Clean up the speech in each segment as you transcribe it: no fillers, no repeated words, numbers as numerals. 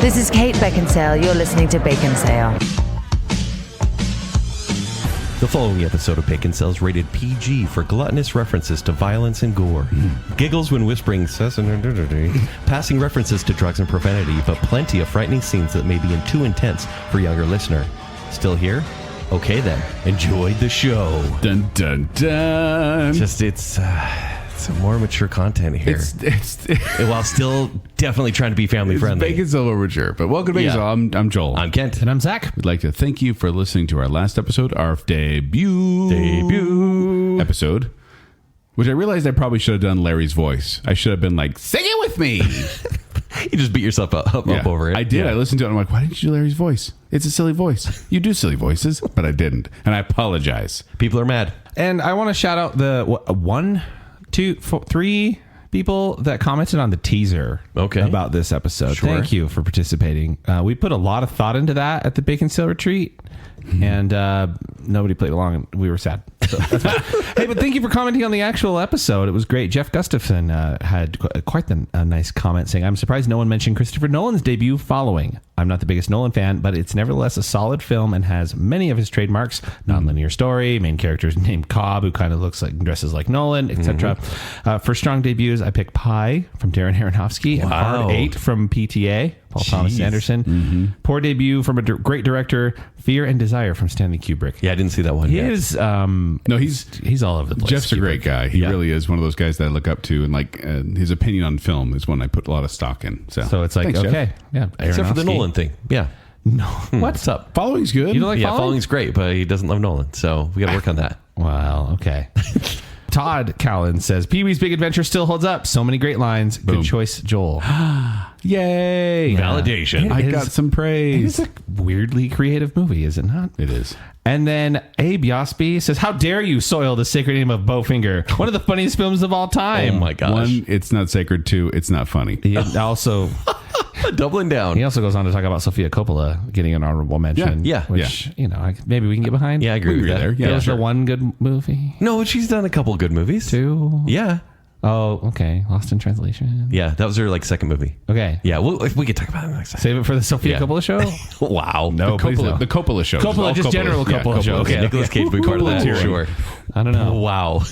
This is Kate Baconsale. You're listening to Baconsale. The following episode of Baconsale is rated PG for gluttonous references to violence and gore, giggles when whispering sessandnudidity, passing references to drugs and profanity, but plenty of frightening scenes that may be too intense for a younger listener. Still here? Okay then, enjoy the show. Dun dun dun. It's some more mature content here. While still definitely trying to be family friendly. Baconsale overture. But welcome to Baconsale. I'm Joel. I'm Kent. And I'm Zach. We'd like to thank you for listening to our last episode, our debut episode, which I realized I probably should have done Larry's voice. I should have been like, sing it with me. You just beat yourself up over it. I did. Yeah. I listened to it and I'm like, why didn't you do Larry's voice? It's a silly voice. You do silly voices, but I didn't. And I apologize. People are mad. And I want to shout out the 3 people that commented on the teaser about this episode. Sure. Thank you for participating. We put a lot of thought into that at the Baconsale retreat, and nobody played along, and we were sad. So that's fine. Hey, but thank you for commenting on the actual episode. It was great. Jeff Gustafson had quite a nice comment saying, I'm surprised no one mentioned Christopher Nolan's debut following. I'm not the biggest Nolan fan, but it's nevertheless a solid film and has many of his trademarks. Non-linear story, main character is named Cobb, who kind of dresses like Nolan, etc. For strong debuts, I picked Pi from Darren Aronofsky and Hard 8 from PTA, Paul Thomas Anderson. Poor debut from a great director, Fear and Desire from Stanley Kubrick. Yeah, I didn't see that one yet. He's all over the place. Jeff's a great guy. He really is one of those guys that I look up to, and his opinion on film is one I put a lot of stock in. So it's like, thanks, okay. Jeff. Yeah. Except for the Nolan thing. Yeah. No. What's up? Following's good. You don't like Following? Following's great, but he doesn't love Nolan. So we got to work on that. Well, okay. Todd Callan says, Pee-wee's Big Adventure still holds up. So many great lines. Boom. Good choice, Joel. Yay. Validation. I got some praise. It's a weirdly creative movie, is it not? It is. And then Abe Yosby says, how dare you soil the sacred name of Bowfinger? One of the funniest films of all time. Oh my gosh. 1, it's not sacred. 2, it's not funny. He also Doubling down. He also goes on to talk about Sofia Coppola getting an honorable mention. Yeah. Which, maybe we can get behind. Yeah, I agree with that. There. Yeah, It was the one good movie. No, she's done a couple good movies. 2. Yeah. Oh, okay. Lost in Translation. Yeah, that was her second movie. Okay. Yeah, we could talk about it next time. Save it for the Sofia Coppola show? Wow. No, please no. The Coppola show. Coppola, just general Coppola show. Okay, Nicolas Cage will be part of that, sure. I don't know. Wow.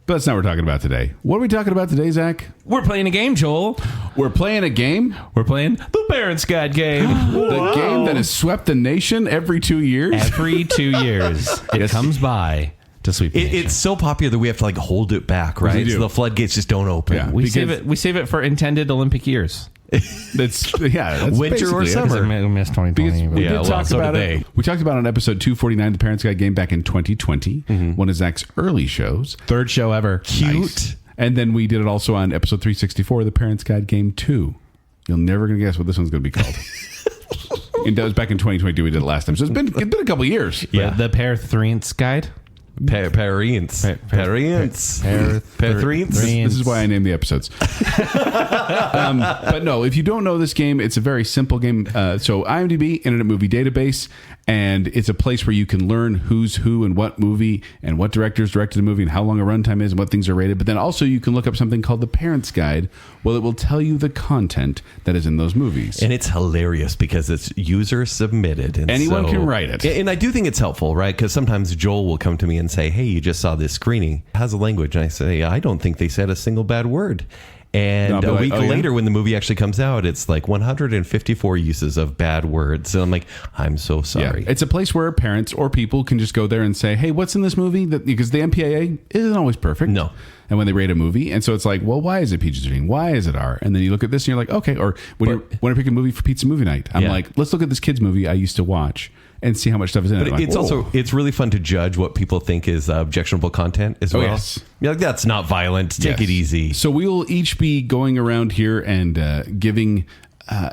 But that's not what we're talking about today. What are we talking about today, Zach? We're playing a game, Joel. We're playing a game? We're playing the Parents Guide game. The game that has swept the nation every 2 years? Every 2 years. It comes by to sweep the nation. It's so popular that we have to hold it back, right? do. So the floodgates just don't open. Yeah. We save it for intended Olympic years. That's Winter or basically it. summer. We missed 2020. We did talk so about did it. they. We talked about it on episode 249, the Parents Guide game back in 2020. One of Zach's early shows. Third show ever. Cute. Nice. And then we did it also on episode 364, the Parents Guide game 2. You're never going to guess what this one's going to be called. And that was back in 2022. We did it last time. So it's been a couple of years. Yeah. The Parents Guide. Parents. This is why I named the episodes. But no, if you don't know this game, it's a very simple game. So IMDb, Internet Movie Database, and it's a place where you can learn who's who and what movie and what directors directed the movie and how long a runtime is and what things are rated. But then also you can look up something called the Parents Guide. Well, it will tell you the content that is in those movies. And it's hilarious because it's user submitted. And anyone can write it. And I do think it's helpful, right? Because sometimes Joel will come to me and say, hey, you just saw this screening. How's the language? And I say, I don't think they said a single bad word. And a week later, when the movie actually comes out, it's 154 uses of bad words. And I'm like, I'm so sorry. Yeah. It's a place where parents or people can just go there and say, hey, what's in this movie? Because the MPAA isn't always perfect. No. And when they rate a movie, and so it's like, well, why is it PG-13? Why is it R? And then you look at this and you're like, okay. Or when you want to pick a movie for pizza movie night, I'm like, let's look at this kid's movie I used to watch and see how much stuff is in it. But it's also, it's really fun to judge what people think is objectionable content as well. Yes. You're like, that's not violent. Take it easy. So we will each be going around here and giving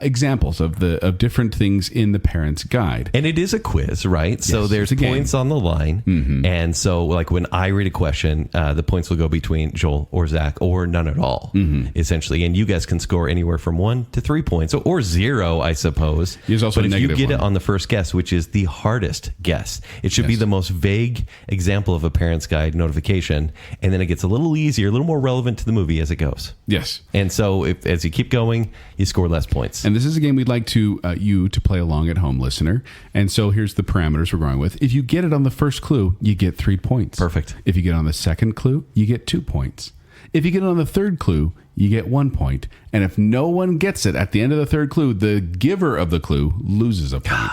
examples of different things in the Parents Guide. And it is a quiz, right? So there's points on the line. Mm-hmm. And so when I read a question, the points will go between Joel or Zach or none at all, essentially. And you guys can score anywhere from 1 to 3 points or 0, I suppose. There's also but if you get one. it on the first guess, which is the hardest guess, it should be the most vague example of a Parents Guide notification. And then it gets a little easier, a little more relevant to the movie as it goes. Yes. And so as you keep going, you score less points. points. And this is a game we'd like to you to play along at home, listener. And so here's the parameters we're going with. If you get it on the first clue, you get 3 points. Perfect. If you get it on the second clue, you get 2 points. If you get it on the third clue, you get 1 point. And if no one gets it at the end of the third clue, the giver of the clue loses a point.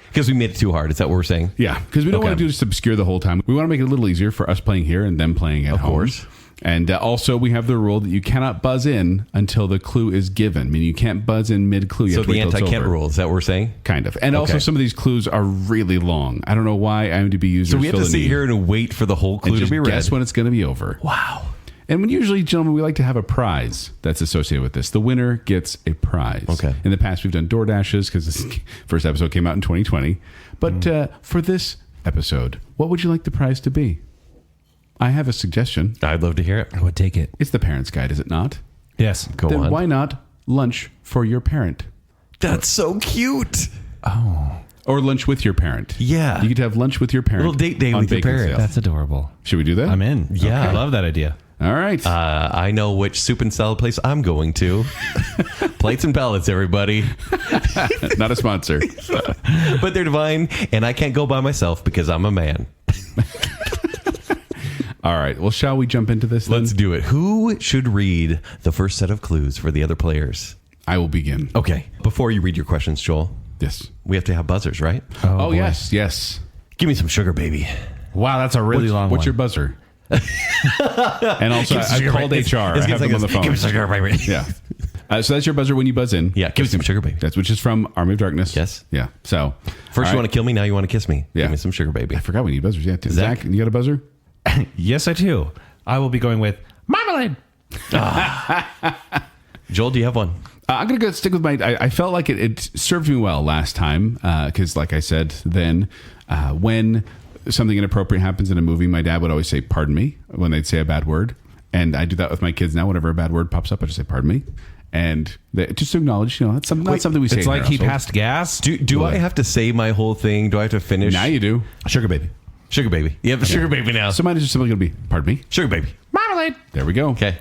Because we made it too hard. Is that what we're saying? Yeah, because we don't want to do this obscure the whole time. We want to make it a little easier for us playing here and them playing at home. Of course. And also, we have the rule that you cannot buzz in until the clue is given. I mean, you can't buzz in mid-clue. So the anti-Kent rule, is that what we're saying? Kind of. And also, some of these clues are really long. I don't know why IMDb users So we have to sit here and wait for the whole clue to be read. Guess when it's going to be over. Wow. And when usually, gentlemen, we like to have a prize that's associated with this. The winner gets a prize. Okay. In the past, we've done DoorDashes because this first episode came out in 2020. But for this episode, what would you like the prize to be? I have a suggestion. I'd love to hear it. I would take it. It's the parent's guide, is it not? Yes. Go Then on. why not lunch for your parent? That's so cute. Or lunch with your parent. Yeah. You could have lunch with your parent. Little date day on with your Baconsale. parent. That's adorable. Should we do that? I'm in. Yeah. I love that idea. All right. I know which soup and salad place I'm going to. Plates and pallets, everybody. Not a sponsor. But they're divine, and I can't go by myself because I'm a man. All right. Well, shall we jump into this then? Let's do it. Who should read the first set of clues for the other players? I will begin. Okay. Before you read your questions, Joel, Yes. we have to have buzzers, right? Oh, boy. yes. Yes. Give me some sugar, baby. Wow, that's a really long What's one. your buzzer? And also, I called HR. I have them on the phone. Give me some sugar, baby. Yeah. So that's your buzzer when you buzz in. Yeah, give me some sugar, baby. That's which is from Army of Darkness. Yes. Yeah. So First you want to kill me, now you want to kiss me. Yeah. Give me some sugar, baby. I forgot we need buzzers. Yeah. Zach, you got a buzzer? Yes, I do. I will be going with marmalade. Joel, do you have one? I'm going to go stick with my... I felt like it served me well last time because, like I said, then when something inappropriate happens in a movie, my dad would always say, pardon me, when they'd say a bad word. And I do that with my kids now. Whenever a bad word pops up, I just say, pardon me. And just to acknowledge, that's something, not something we say It's in like our he household. passed gas. Do I have to say my whole thing? Do I have to finish? Now you do. Sugar baby. Sugar baby. You have a sugar baby now. So mine is just simply going to be, pardon me. Sugar baby. Marmalade. There we go. Okay.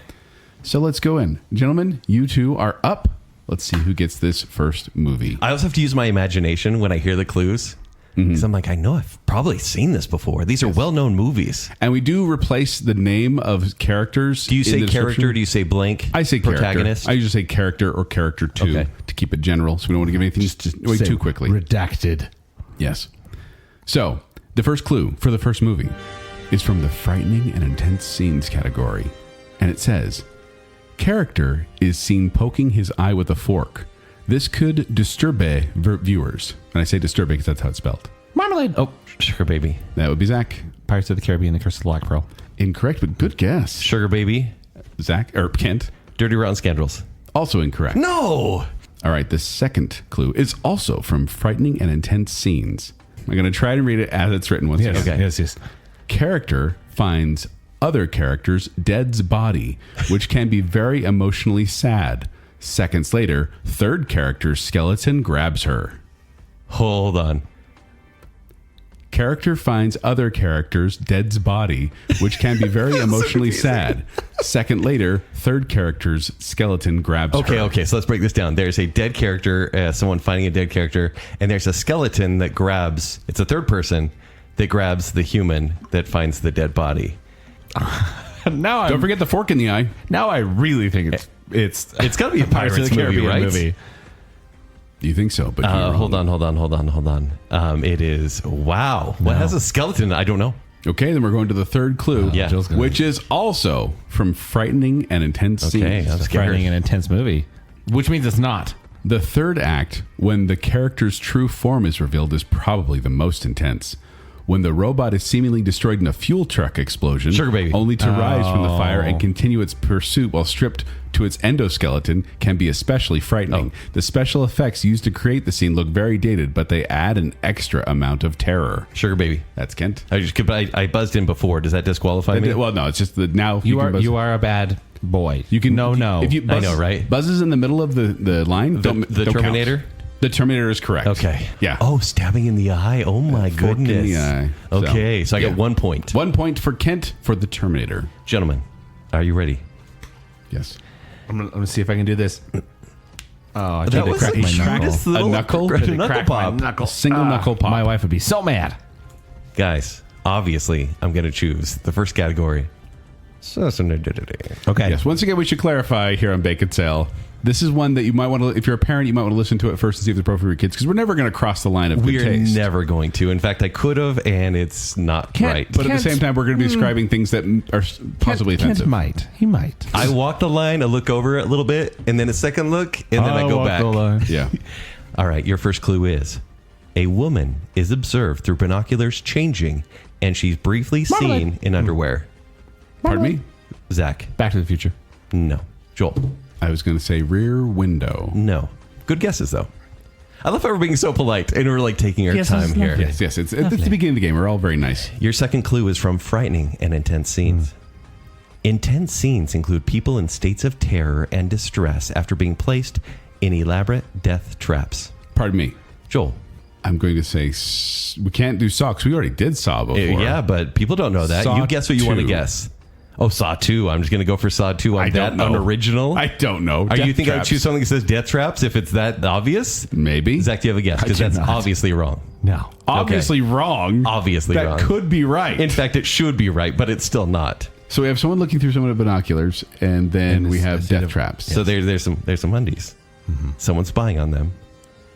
So let's go in. Gentlemen, you two are up. Let's see who gets this first movie. I also have to use my imagination when I hear the clues. Because I'm like, I know I've probably seen this before. These are well-known movies. And we do replace the name of characters. Do you in say the character? description. Do you say blank? I say protagonist. character. I usually say character or character two Okay. to keep it general, so we don't want to give anything just away Say too quickly. Redacted. Yes. So the first clue for the first movie is from the frightening and intense scenes category, and it says, "Character is seen poking his eye with a fork. This could disturb viewers." And I say disturb because that's how it's spelled. Marmalade. Oh, Sugar baby. That would be Zach. Pirates of the Caribbean: The Curse of the Black Pearl. Incorrect, but good guess. Sugar baby. Zach or Kent. Dirty Rotten Scoundrels. Also incorrect. No. All right, the second clue is also from frightening and intense scenes. I'm going to try to read it as it's written once Yes. again. Okay. Yes. Character finds other character's dead's body, which can be very emotionally sad. Seconds later, third character's skeleton grabs her. Hold on. Character finds other character's dead's body, which can be very emotionally sad. Second later, third character's skeleton grabs her. Okay. So let's break this down. There's a dead character, someone finding a dead character, and there's a skeleton that grabs. It's a third person that grabs the human that finds the dead body. Now Don't forget the fork in the eye. Now I really think it's It's got to be a Pirates of the Caribbean movie, movie, right? You think so, but you're wrong. Hold on. It is, wow. What has a skeleton? I don't know. Okay, then we're going to the third clue, Yeah. Jill's gonna- which is also from frightening and intense Okay, scenes. I'm a scared. frightening and intense movie, which means it's not. The third act, when the character's true form is revealed, is probably the most intense. When the robot is seemingly destroyed in a fuel truck explosion, Sugar baby. only to rise from the fire and continue its pursuit while stripped to its endoskeleton, can be especially frightening. The special effects used to create the scene look very dated, but they add an extra amount of terror. Sugar baby. That's Kent. I buzzed in before. Does that disqualify me? Well, no, it's just that now You can are buzz- you are a bad boy. You can no. If you buzz, I know, right? Buzzes in the middle of the line. The don't Terminator? count. The Terminator is correct. Okay. Yeah. Oh, stabbing in the eye. Oh my Fork in goodness. the eye. Okay, so I yeah. got 1 point. 1 point for Kent for the Terminator. Gentlemen, are you ready? Yes. I'm gonna see if I can do this. Oh, I That tried to was crack the my knuckle. cutest A little knuckle? a Tried to knuckle Crack my pop. knuckle. Single knuckle pop. My wife would be so mad. Guys, obviously, I'm going to choose the first category. Sessandnudidity. Okay. Yes. Once again, we should clarify here on Baconsale. This is one that you might want to, if you're a parent, you might want to listen to it first and see if it's appropriate for your kids, because we're never going to cross the line of good We're taste. never going to. In fact, I could have, and it's not right. But at the same time, we're going to be describing things that are possibly Kent offensive. might. He might. I walk the line, I look over it a little bit, and then a second look, and then I go back. Yeah. All right, your first clue is a woman is observed through binoculars changing, and she's briefly seen in underwear. Pardon me? Zach, Back to the Future. no. Joel, I was going to say Rear Window. no. Good guesses, though. I love how we're being so polite, and we're like taking our Yes, time it's here. lovely. Yes. It's the beginning of the game. We're all very nice. Your second clue is from frightening and intense scenes. Intense scenes include people in states of terror and distress after being placed in elaborate death traps. Pardon me. Joel. I'm going to say we can't do Saw, 'cause we already did Saw before. Yeah, but people don't know that. Saw You guess what you want to 2. guess. Oh, Saw 2. I'm just going to go for Saw 2 on I that don't know. unoriginal. I don't know. Are you Death think I'd traps. choose something that says death traps if it's that obvious? Maybe. Zach, do you have a guess? Because do that's not. obviously wrong. No. Obviously wrong. Obviously that wrong. could be right. In fact, it should be right, but it's still not. So we have someone looking through someone with binoculars, and then And we this- have this death is a- traps. So there's some undies. Someone's spying on them,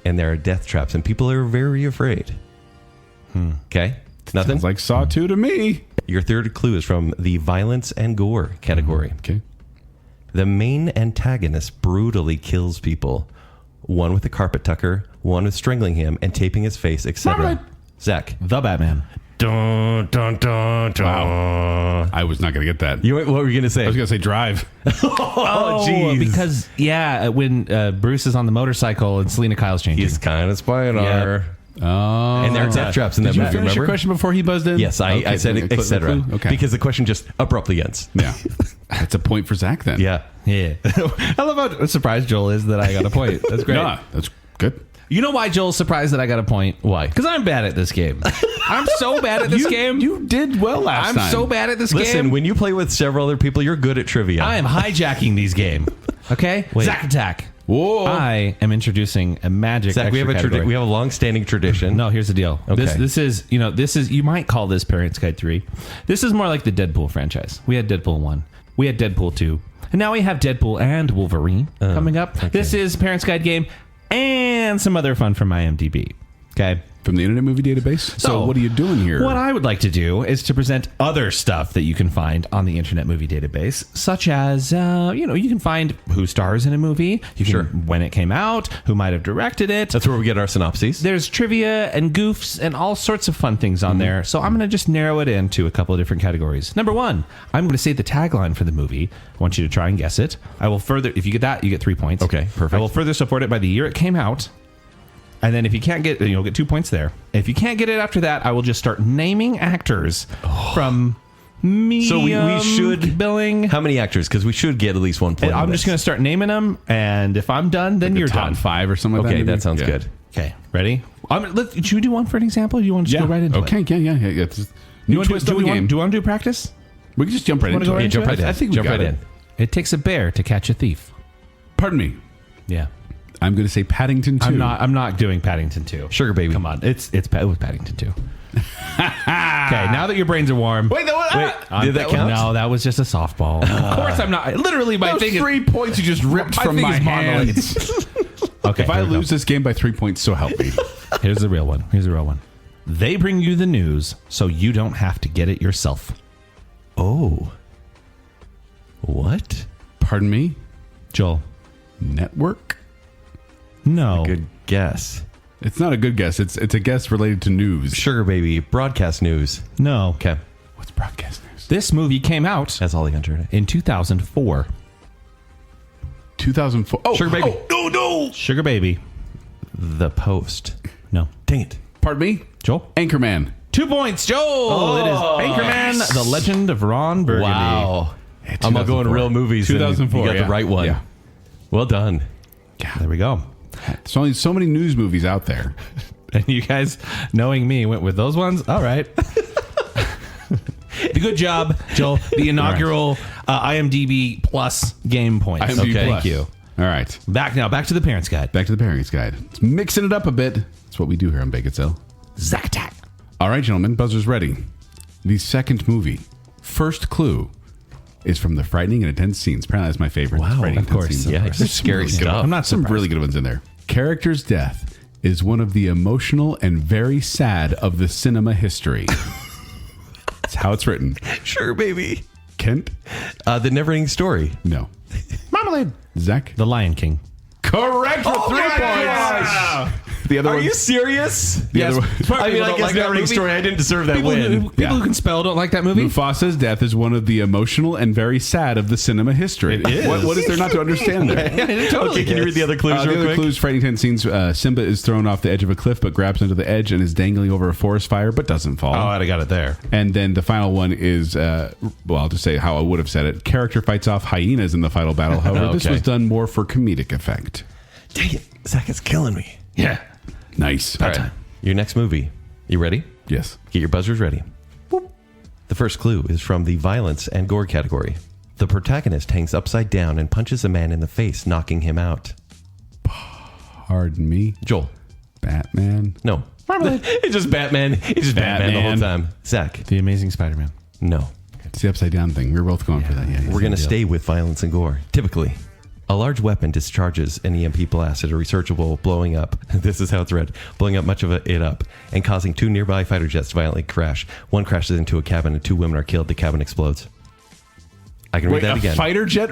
and there are death traps, and people are very afraid. Okay? Nothing? Sounds like Saw 2 to me. Your third clue is from the violence and gore category. Okay. The main antagonist brutally kills people. One with a carpet tucker, one with strangling him and taping his face, etc. Marmalade. Zach. The Batman. Dun, dun, dun, dun. Wow. I was not going to get that. What were you going to say? I was going to say Drive. Oh, jeez. Because, when Bruce is on the motorcycle and Selena Kyle's changing. He's kind of spying on Yep. her. Oh. And there are death traps in that Did you movie, finish your remember? question before he buzzed in? Yes, I Okay, said so it, etc. Okay. Because the question just abruptly ends. Yeah. That's a point for Zach then. Yeah. Yeah. I love how surprised Joel is that I got a point. That's great. Yeah, that's good. You know why Joel's surprised that I got a point? Why? Because I'm bad at this game. I'm so bad at this game. You did well last I'm time. so bad at this Listen, game. when you play with several other people, you're good at trivia. I am hijacking these game. Okay? Wait. Zack Attack. Whoa. I am introducing a magic Zach, we have extra category. we have a long-standing tradition. No, here's the deal. Okay. This is you might call this Parents Guide 3. This is more like the Deadpool franchise. We had Deadpool 1. We had Deadpool 2. And now we have Deadpool and Wolverine coming up. okay. This is Parents Guide game and some other fun from IMDb. Okay? From the Internet Movie Database? So what are you doing here? What I would like to do is to present other stuff that you can find on the Internet Movie Database, such as, you can find who stars in a movie, when it came out, who might have directed it. That's where we get our synopses. There's trivia and goofs and all sorts of fun things on there. So I'm going to just narrow it into a couple of different categories. Number one, I'm going to say the tagline for the movie. I want you to try and guess it. I will further, if you get that, you get 3 points. Okay, perfect. I will further support it by the year it came out. And then if you can't get, you'll get 2 points there. If you can't get it after that, I will just start naming actors from medium So we should billing. How many actors? Because we should get at least 1 point. And I'm just going to start naming them. And if I'm done, then The you're top done. 5 or something like Okay, that? that sounds Yeah. good. Okay, ready? Should we do one for an example? Or do you want to just go right into it? Okay, yeah. It's just new twist do of the game. you want to do practice? We can just jump right Wanna into go it. right into jump right in. I think we jump got right it. in. It takes a bear to catch a thief. Pardon me. Yeah. I'm going to say Paddington 2. I'm not doing Paddington 2. Sugar Baby. Come on. It was Paddington 2. Okay, now that your brains are warm. Wait, Did that count? No, that was just a softball. Of course I'm not. Literally my those thing is 3 points you just ripped my from thing my is hands. Okay. If I here we go. lose this game by 3 points, so help me. Here's the real one. They bring you the news so you don't have to get it yourself. Oh. What? Pardon me? Joel. Network? No. Good guess. It's not a good guess. It's a guess related to news. Sugar Baby. Broadcast news. No. Okay. What's broadcast news? This movie came out That's all the internet. in 2004. 2004. Oh, Sugar Baby. Oh, no. Sugar Baby. The Post. No. Dang it. Pardon me? Joel. Anchorman. 2 points, Joel. It is Anchorman, The Legend of Ron Burgundy. Wow. I'm going 2004. real movies. 2004. You got yeah. the right one. Yeah. Well done. There we go. There's only so many news movies out there. And you guys, knowing me, went with those ones. All right. Good job, Joel. The inaugural IMDb Plus game points. IMDb Okay. Plus. Thank you. All right. Back to the Parents Guide. Back to the Pairings Guide. It's mixing it up a bit. That's what we do here on Baconsale. Zack Attack. All right, gentlemen, buzzers ready. The second movie, first clue, is from the frightening and intense scenes. Apparently, that's my favorite. Wow, Frightening of intense course. scenes. Yeah, There's it's some scary really good stuff. ones. I'm not some surprised. really good ones in there. Character's death is one of the emotional and very sad of the cinema history. That's how it's written. Sure, baby. Kent? The Never-Ending Story. No. Marmalade. Zach? The Lion King. Correct for 3 points. The other Are one. you serious? The other one. I mean, I guess Never-Ending Story. I didn't deserve that win. People who can spell don't like that movie. Mufasa's death is one of the emotional and very sad of the cinema history. It is. What is there not to understand there? Okay, can you read the other clues The real other quick? clues, frightening 10 scenes. Simba is thrown off the edge of a cliff, but grabs onto the edge and is dangling over a forest fire, but doesn't fall. Oh, I got it there. And then the final one is, well, I'll just say how I would have said it. Character fights off hyenas in the final battle. However, this Okay. was done more for comedic effect. Dang it. Zach is killing me. Yeah. Nice. All right. Your next movie. You ready? Yes. Get your buzzers ready. Boop. The first clue is from the violence and gore category. The protagonist hangs upside down and punches a man in the face, knocking him out. Pardon me. Joel. Batman. No. It's just Batman. It's just Batman the whole time. Zach. The Amazing Spider-Man. No. It's the upside down thing. We were both going for that. Yeah. We're going to stay with violence and gore. Typically, a large weapon discharges an EMP blast at a researchable, blowing up. This is how it's read. Blowing up much of it up and causing 2 nearby fighter jets to violently crash. One crashes into a cabin and 2 women are killed. The cabin explodes. I can read that again. A fighter jet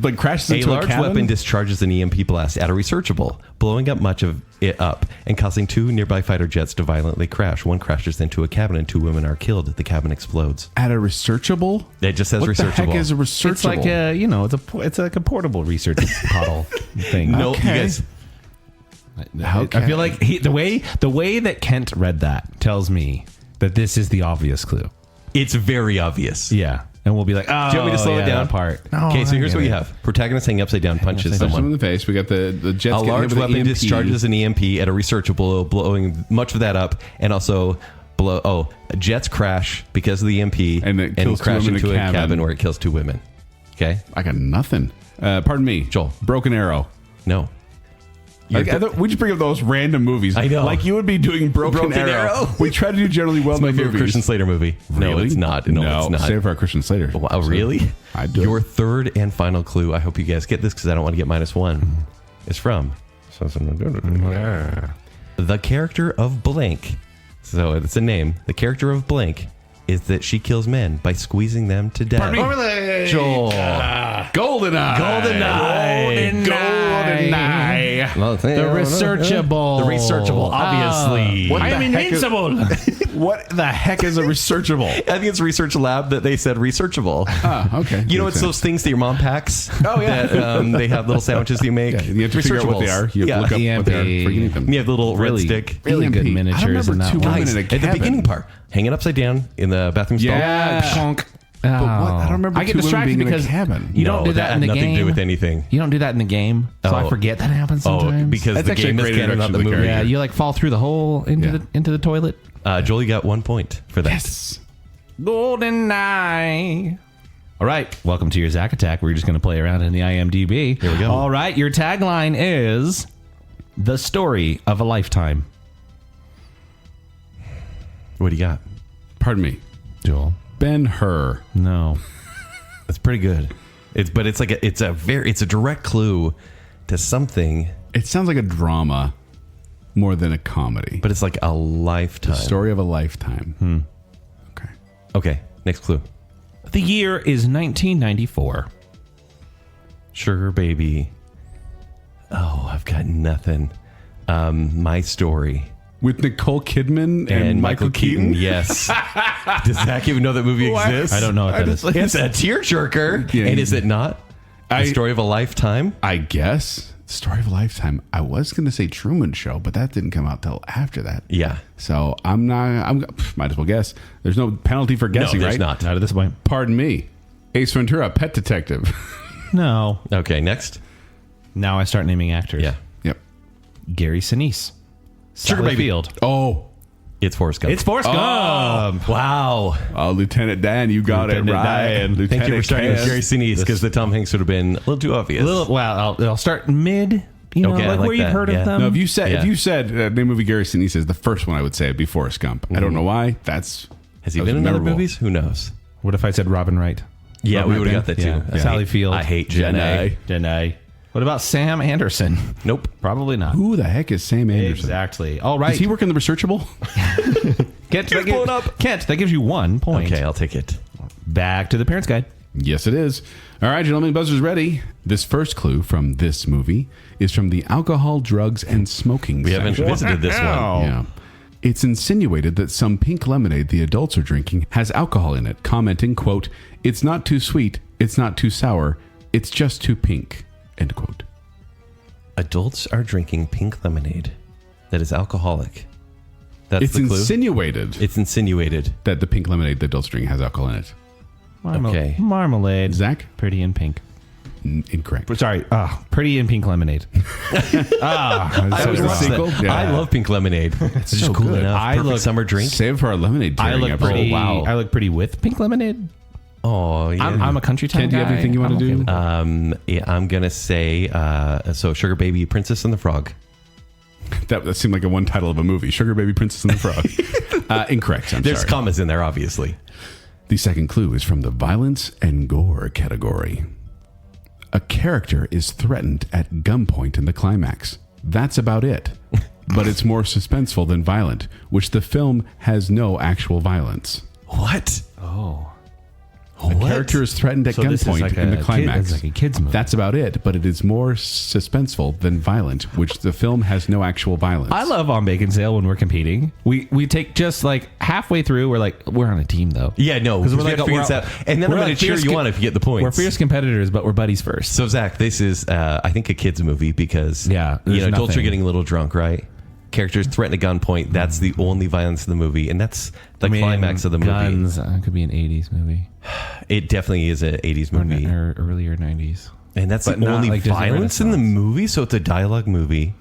like crashes A into large a cabin? weapon discharges an EMP blast at a researchable, blowing up much of it up and causing 2 nearby fighter jets to violently crash. One crashes into a cabin and 2 women are killed. The cabin explodes. At a researchable? It just says What researchable. the heck is a researchable? It's like it's like a portable research bottle thing. No, Okay. you guys. Okay. I feel like the way that Kent read that tells me that this is the obvious clue. It's very obvious. Yeah. And we'll be like, oh, Do you want me to slow it down? that part. Okay, so here's what you have. Protagonist hanging upside down, punches Punch them someone. in the face. We got the jets. A getting large hit with weapon the EMP. discharges an EMP at a researchable, blowing much of that up, and also jets crash because of the EMP And it kills 2 crash women in into a a cabin. cabin where it kills 2 women. Okay, I got nothing. Pardon me, Joel. Broken Arrow. no. Like, we just bring up those random movies. I know. Like you would be doing Broken Arrow. We try to do generally well. It's my in favorite movies. Christian Slater movie. No, Really? it's not. No, it's not. Save it for our Christian Slater. Wow, really? I do. Your third and final clue. I hope you guys get this because I don't want to get -1. Is from the character of blank. So it's a name. The character of blank is that she kills men by squeezing them to death. Joel. GoldenEye. GoldenEye. The researchable. The researchable, obviously. What the I'm heck is- invincible. What the heck is a researchable? I think it's Research Lab that they said researchable. Okay. You know, Makes it's those things that your mom packs. Oh yeah, that, they have little sandwiches you make. Yeah, you have to figure out what they are. You have to look up what they are before you eat them. You have the little red stick. Really good EMP. miniatures I in remember that 2 one. women Guys, in a at the cabin. beginning part, hanging upside down in the bathroom stall. Yeah. Pshonk. But what? I don't remember I get 2 women distracted being in a because cabin. you don't do that in the had nothing game. to do with anything. You don't do that in the game, so I Oh. forget that happens sometimes. Oh, because That's the actually game a is great canon, not the introduction to the movie. yeah, you like fall through the hole into the toilet. Joel, you got 1 point for that. Yes. Golden Eye. All right, welcome to your Zack Attack. We're just going to play around in the IMDb. Here we go. All right, your tagline is the story of a lifetime. What do you got? Pardon me. Joel, Ben-Hur. no. That's pretty good. It's a direct clue to something, It sounds like a drama more than a comedy. but it's like a lifetime. Story of a lifetime. Okay. Okay, next clue. The year is 1994. Sugar baby. Oh, I've got nothing. My story. With Nicole Kidman and Michael Keaton? Yes. Does Zach even know that movie exists? I don't know what that is. It's a tearjerker. Yeah. And is it not? The story of a lifetime? I guess. Story of a lifetime. I was going to say Truman Show, but that didn't come out till after that. Yeah. So might as well guess. There's no penalty for guessing, there's right? not. Not at this point. Pardon me. Ace Ventura, Pet Detective. No. Okay, next. Now I start naming actors. Yeah. Yep. Gary Sinise. Sugar Sally Baby. Field. Oh, It's Forrest Gump. It's Forrest Gump. Wow. Lieutenant Dan, you got Lieutenant it right. Dan. Lieutenant Thank you for starting with Dan. Gary Sinise because the Tom Hanks would have been a little too obvious. I'll start mid. You know, Okay, I like like where you've that, heard yeah. of them. No, if you said Yeah. name movie Gary Sinise is the first one I would say would be Forrest Gump. I don't know why. Has he that was been in other memorable. movies? Who knows? What if I said Robin Wright? Yeah, Robin we would have Wright got that too. Yeah. Sally Field. I hate Jenna. Janae. What about Sam Anderson? Nope. Probably not. Who the heck is Sam Anderson? Exactly. All right. Does he work in the Researchable? Kent, He's blown up. Kent, that gives you 1 point. Okay, I'll take it. Back to the Parents Guide. Yes, it is. All right, gentlemen, buzzers ready. This first clue from this movie is from the alcohol, drugs, and smoking We haven't section. visited this one. Yeah. It's insinuated that some pink lemonade the adults are drinking has alcohol in it, commenting, quote, "It's not too sweet, it's not too sour, it's just too pink," end quote. Adults are drinking pink lemonade that is alcoholic. That's It's the clue. insinuated It's insinuated. that the pink lemonade the adults drink has alcohol in it. Okay. Marmalade. Zach? Pretty in pink. Incorrect. Sorry. Pretty in pink lemonade. That was the sequel? Yeah. I love pink lemonade. It's just so cool good. enough. I Perfect look- summer drink. Save it for our lemonade I tearing look episode. pretty. Wow. I look pretty with pink lemonade. Oh, yeah. I'm a country town Ken, do you have guy. anything you wanna I'm okay do? with that. Yeah, I'm gonna say Sugar Baby, Princess and the Frog. That seemed like a one title of a movie. Sugar Baby, Princess and the Frog. Incorrect. I'm There's sorry. commas in there, obviously. The second clue is from the violence and gore category. A character is threatened at gunpoint in the climax. That's about it. But it's more suspenseful than violent, which the film has no actual violence. What? Oh. A character is threatened at So this is gunpoint like in the a climax. kid- it's like a kid's movie. That's about it, but it is more suspenseful than violent, which the film has no actual violence. I love on Baconsale when we're competing. We take just like halfway through. We're on a team though. Yeah, no, because we have to figure this out. And then I'm going to cheer you on if you get the points. We're fierce competitors, but we're buddies first. So, Zach, this is, I think, a kid's movie because, Yeah, there's adults are nothing. getting a little drunk, right? Characters threaten a gunpoint. That's the only violence in the movie, and that's the climax of the movie. Guns could be an '80s movie It definitely is an 80s movie. or earlier '90s. And that's But the not only like Disney violence in the Renaissance. movie, so it's a dialogue movie.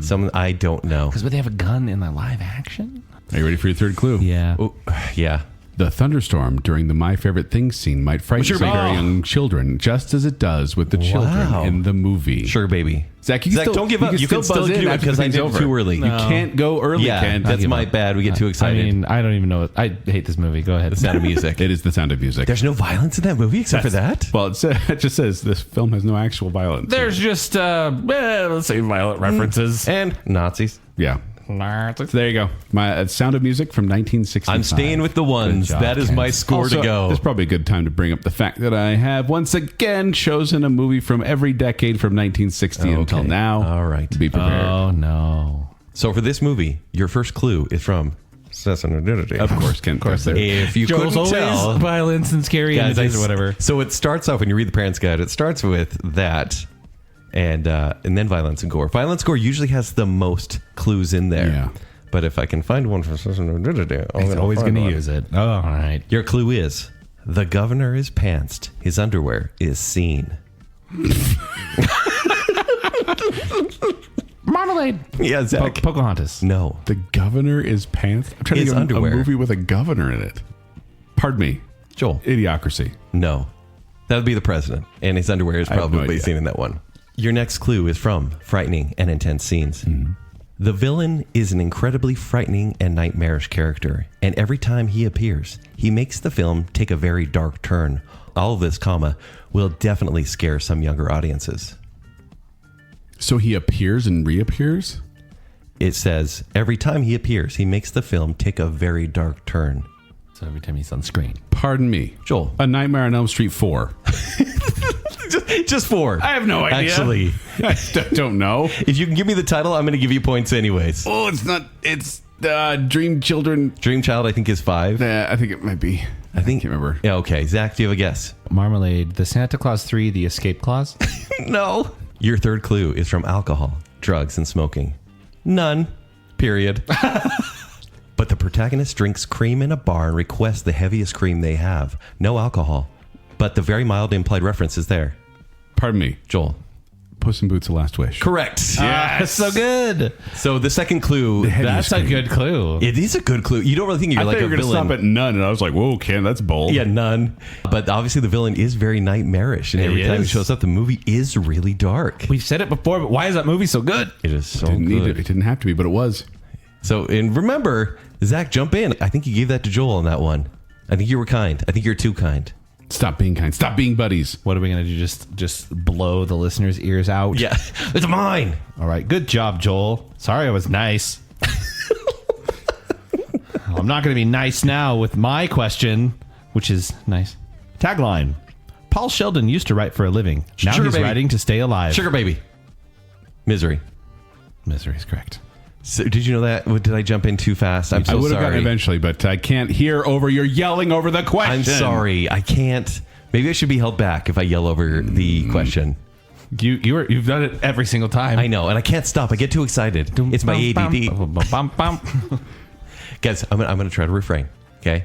Some I don't know. Because would they have a gun in the live action? Are you ready for your third clue? Yeah. Oh, yeah. The thunderstorm during the My Favorite Things scene might frighten Sugar some Baby. very young children, just as it does with the children Wow. in the movie. Sugar Baby. Zach, you can still, don't give up. You can still buzz in do it after because the I thing's did over. too early. You can't go early, Yeah, Ken. that's give my up. bad. We get too excited. I mean, I don't even know. I hate this movie. Go ahead. The Sound of Music. It is The Sound of Music. There's no violence in that movie except for that. Well, it just says this film has no actual violence. There's just let's say violent references. And Nazis. Yeah. So there you go. My Sound of Music from 1965. I'm staying with the ones. job, That is Ken. my score Also, to go. It's probably a good time to bring up the fact that I have once again chosen a movie from every decade from 1960 until Okay. now. All right. Be prepared. Oh no. So for this movie, your first clue is from Sessandnudidity. Of course, Ken. Of course, there. If you Joel's couldn't always tell, violence and scary guys, images or whatever. So it starts off when you read the Parents Guide. It starts with that, and then violence and gore. Violence and gore usually has the most clues in there. Yeah. But if I can find one from Sessandnudidity, He's always going to use it. Oh, all right. Your clue is the governor is pantsed. His underwear is seen. Marmalade. Yeah, Zach. Pocahontas. No. The governor is pants. I'm trying His to think of underwear. a movie with a governor in it. Pardon me. Joel. Idiocracy. No. That would be the president, and his underwear is I have no probably idea. seen in that one. Your next clue is from Frightening and Intense Scenes. The villain is an incredibly frightening and nightmarish character, and every time he appears, he makes the film take a very dark turn. All of this, will definitely scare some younger audiences. So he appears and reappears? It says, every time he appears, he makes the film take a very dark turn. So every time he's on screen. Pardon me. Joel. A Nightmare on Elm Street 4. Just four. I have no idea. Actually, I don't know. if you can give me the title, I'm going to give you points anyways. Oh, it's not. It's Dream Children. Dream Child, I think, is 5. I think it might be. I think- can't remember. Yeah, okay. Zach, do you have a guess? Marmalade. The Santa Claus 3, The Escape Clause. No. Your third clue is from alcohol, drugs, and smoking. None. Period. But the protagonist drinks cream in a bar and requests the heaviest cream they have. No alcohol. But the very mild implied reference is there. Pardon me. Joel. Puss in Boots: The Last Wish. Correct. That's so good. So the second clue. That's a good clue. It is a good clue. You don't really think you're I like thought you a were going to villain. stop at none, and I was like, whoa, Ken, that's bold. Yeah, none. But obviously the villain is very nightmarish, and every time he is. shows up, the movie is really dark. We've said it before, but why is that movie so good? It is so Didn't need good. it. It didn't have to be, but it was. So, and remember, Zach, jump in. I think you gave that to Joel on that one. I think you were kind. I think you're too kind. Stop being kind. Stop being buddies. What are we going to do? Just blow the listeners' ears out? Yeah, it's mine. All right. Good job, Joel. Sorry I was nice. I'm not going to be nice now with my question, which is nice. Tagline. Paul Sheldon used to write for a living. Now Sugar he's baby. writing to stay alive. Sugar baby. Misery. Misery is correct. So, did you know that? Did I jump in too fast? I'm I so would have gotten sorry. it eventually, but I can't hear over your yelling over the question. I'm sorry. I can't. Maybe I should be held back if I yell over the question. You've done it every single time. I know, and I can't stop. I get too excited. It's my ADD. Guys, I'm gonna try to refrain. Okay,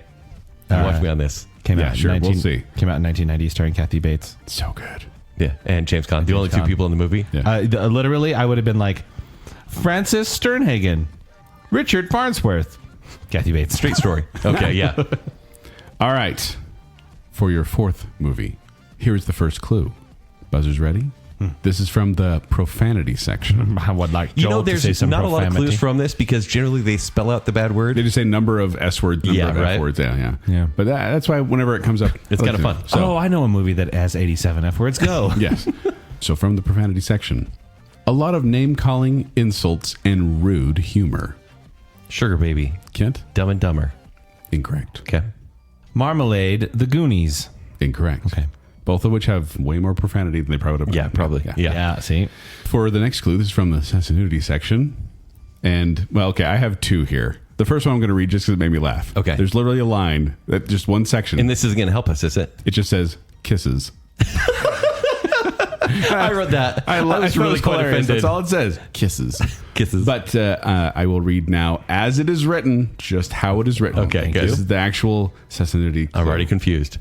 watch me on this. Came Yeah, out sure, in we'll see. Came out in 1990, starring Kathy Bates. So good. Yeah, and James Caan, the only two Caan. people in the movie. Yeah. Literally, I would have been like Francis Sternhagen, Richard Farnsworth, Kathy Bates. Straight story. Okay, yeah. All right. For your fourth movie, here's the first clue. Buzzers ready? This is from the profanity section. I would like You Joel know, to say there's some not a lot of profanity. clues from this because generally they spell out the bad word. They just say number of S words, number Yeah, of right. F words. Yeah. Yeah. But that's why whenever it comes up, It's I kinda like fun. to- So, Oh, I know a movie that has 87 F words. Go. yes. So from the profanity section, a lot of name calling, insults, and rude humor. Sugar baby. Kent? Dumb and Dumber. Incorrect. Okay. Marmalade, The Goonies. Incorrect. Okay. Both of which have way more profanity than they probably would have. Yeah, probably. Yeah. Yeah, see? For the next clue, this is from the sessandnudidity section. And, well, okay, I have two here. The first one I'm going to read just because it made me laugh. Okay. There's literally a line, that just one section. And this isn't going to help us, is it? It just says, kisses. I read that. I was thought it really was quite hilarious. offended. That's all it says. Kisses. Kisses. But I will read now, as it is written, just how it is written. Okay, good. This is the actual sessandnudidity. I'm already confused.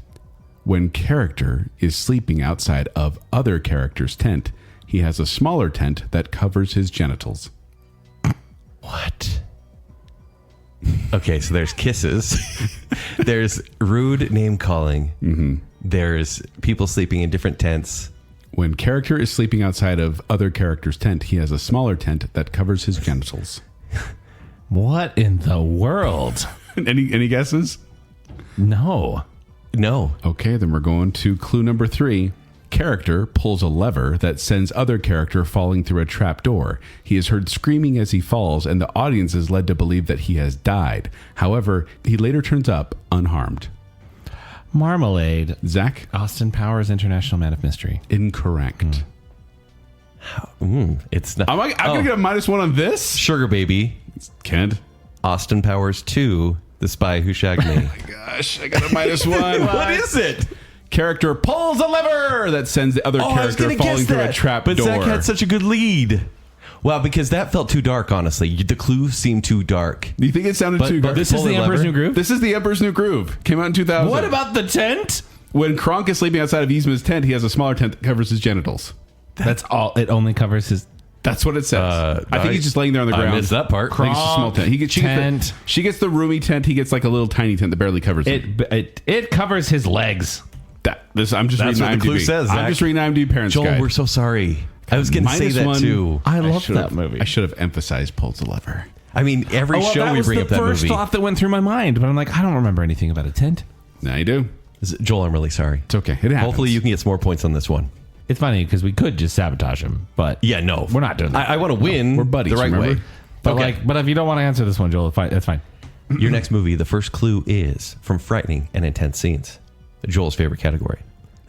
When character is sleeping outside of other character's tent, he has a smaller tent that covers his genitals. What? Okay, so there's kisses. There's rude name calling. Mm-hmm. There's people sleeping in different tents. When character is sleeping outside of other character's tent, he has a smaller tent that covers his genitals. What in the world? Any guesses? No. No. Okay, then we're going to clue number 3. Character pulls a lever that sends other character falling through a trap door. He is heard screaming as he falls, and the audience is led to believe that he has died. However, he later turns up unharmed. Marmalade. Zach? Austin Powers, International Man of Mystery. Incorrect. It's not. I'm going to get a -1 on this? Sugar baby. Kent? Austin Powers 2, The Spy Who Shagged Me. Gosh, I got a -1. What is it? Character pulls a lever that sends the other character falling through a trap but door. Zach had such a good lead. Wow, because that felt too dark, honestly. The clue seemed too dark. Do you think it sounded But- too but dark? This is the Emperor's New Groove? This is the Emperor's New Groove. Came out in 2000. What about the tent? when Kronk is sleeping outside of Yzma's tent? He has a smaller tent that covers his genitals. That's all. It only covers his. That's what it says. I think he's just laying there on the ground. I missed that part. I think it's just a small tent. Tent. She gets the roomy tent. He gets like a little tiny tent that barely covers him. It covers his legs. I'm just That's reading what IMDb. the clue says, I'm Zach. just reading IMDb Parents Joel, Guide. we're so sorry. I was going to say that -1. too. I love should that have- movie. I should have emphasized pulls the lever. I mean, every show that we was bring the up that first movie. thought that went through my mind, but I'm like, I don't remember anything about a tent. Now you do. Joel, I'm really sorry. It's okay. It happens. Hopefully you can get some more points on this one. It's funny because we could just sabotage him, but Yeah, no. we're not doing that. I want to win We're buddies, the right remember? way. but Okay. but if you don't want to answer this one, Joel, that's fine. Your next movie, the first clue is from frightening and intense scenes. Joel's favorite category.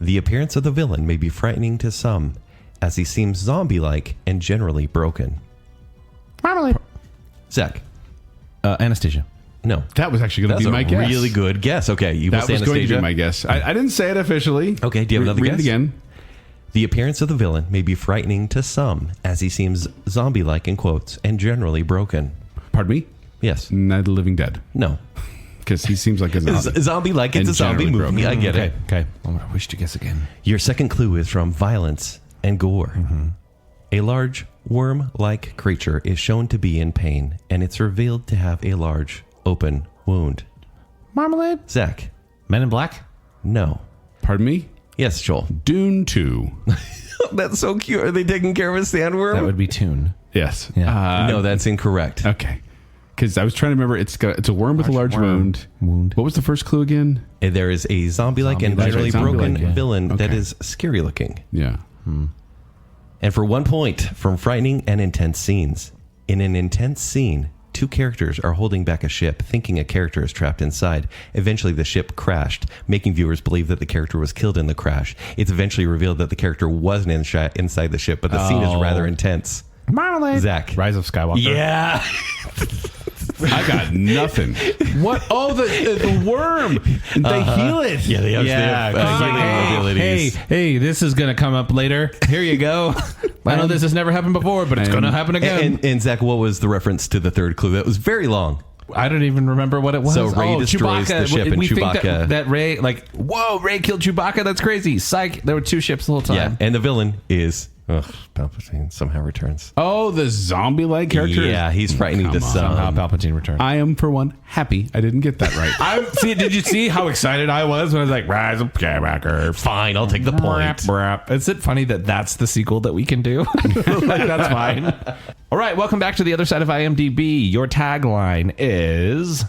The appearance of the villain may be frightening to some, as he seems zombie-like and generally broken. Marmalade. Zach, Anastasia. no. That was actually going That's to be my a guess. really good guess. Okay, you will That say was going to Anastasia. be my guess. I didn't say it officially. Okay, do you have another Read guess? it again. The appearance of the villain may be frightening to some, as he seems zombie-like in quotes and generally broken. Pardon me? Yes. Night of the Living Dead. No. Because he seems like a zombie. Zombie-like. It's And a zombie generally movie. broken. I get it. Okay. I wish to guess again. Your second clue is from violence and gore. A large worm-like creature is shown to be in pain, and it's revealed to have a large open wound. Marmalade. Zach. Men in Black. No. Pardon me? Yes, Joel. Dune 2. That's so cute. Are they taking care of a sandworm? That would be Tune. Yes. Yeah. No, that's incorrect. Okay. Because I was trying to remember. It's a worm with a large wound. What was the first clue again? There is a zombie-like and Zombie-like, generally broken zombie-like, yeah. villain that Okay. is scary looking. Yeah. And for 1 point from frightening and intense scenes. In an intense scene, 2 characters are holding back a ship, thinking a character is trapped inside. Eventually, the ship crashed, making viewers believe that the character was killed in the crash. It's eventually revealed that the character wasn't inside the ship, but the scene is rather intense. Marmalade. Zach. Rise of Skywalker. Yeah. I got nothing. What? Oh, the worm. They heal it. Yeah, they have healing abilities. Hey, this is going to come up later. Here you go. I know this has never happened before, but it's going to happen again. And Zach, what was the reference to the third clue? That was very long. I don't even remember what it was. So Rey destroys Chewbacca. the ship, and we think Chewbacca... that Rey, whoa, Rey killed Chewbacca. That's crazy. Psych. There were 2 ships the whole time. Yeah, and the villain is... Palpatine somehow returns. Oh, the zombie-like character? Yeah, he's frightening to some. Somehow Palpatine returned. I am, for one, happy I didn't get that right. Did you see how excited I was when I was like, Rise of Skywalker? Fine, I'll take the point. Is it funny that that's the sequel that we can do? That's fine. All right, welcome back to the other side of IMDb. Your tagline is,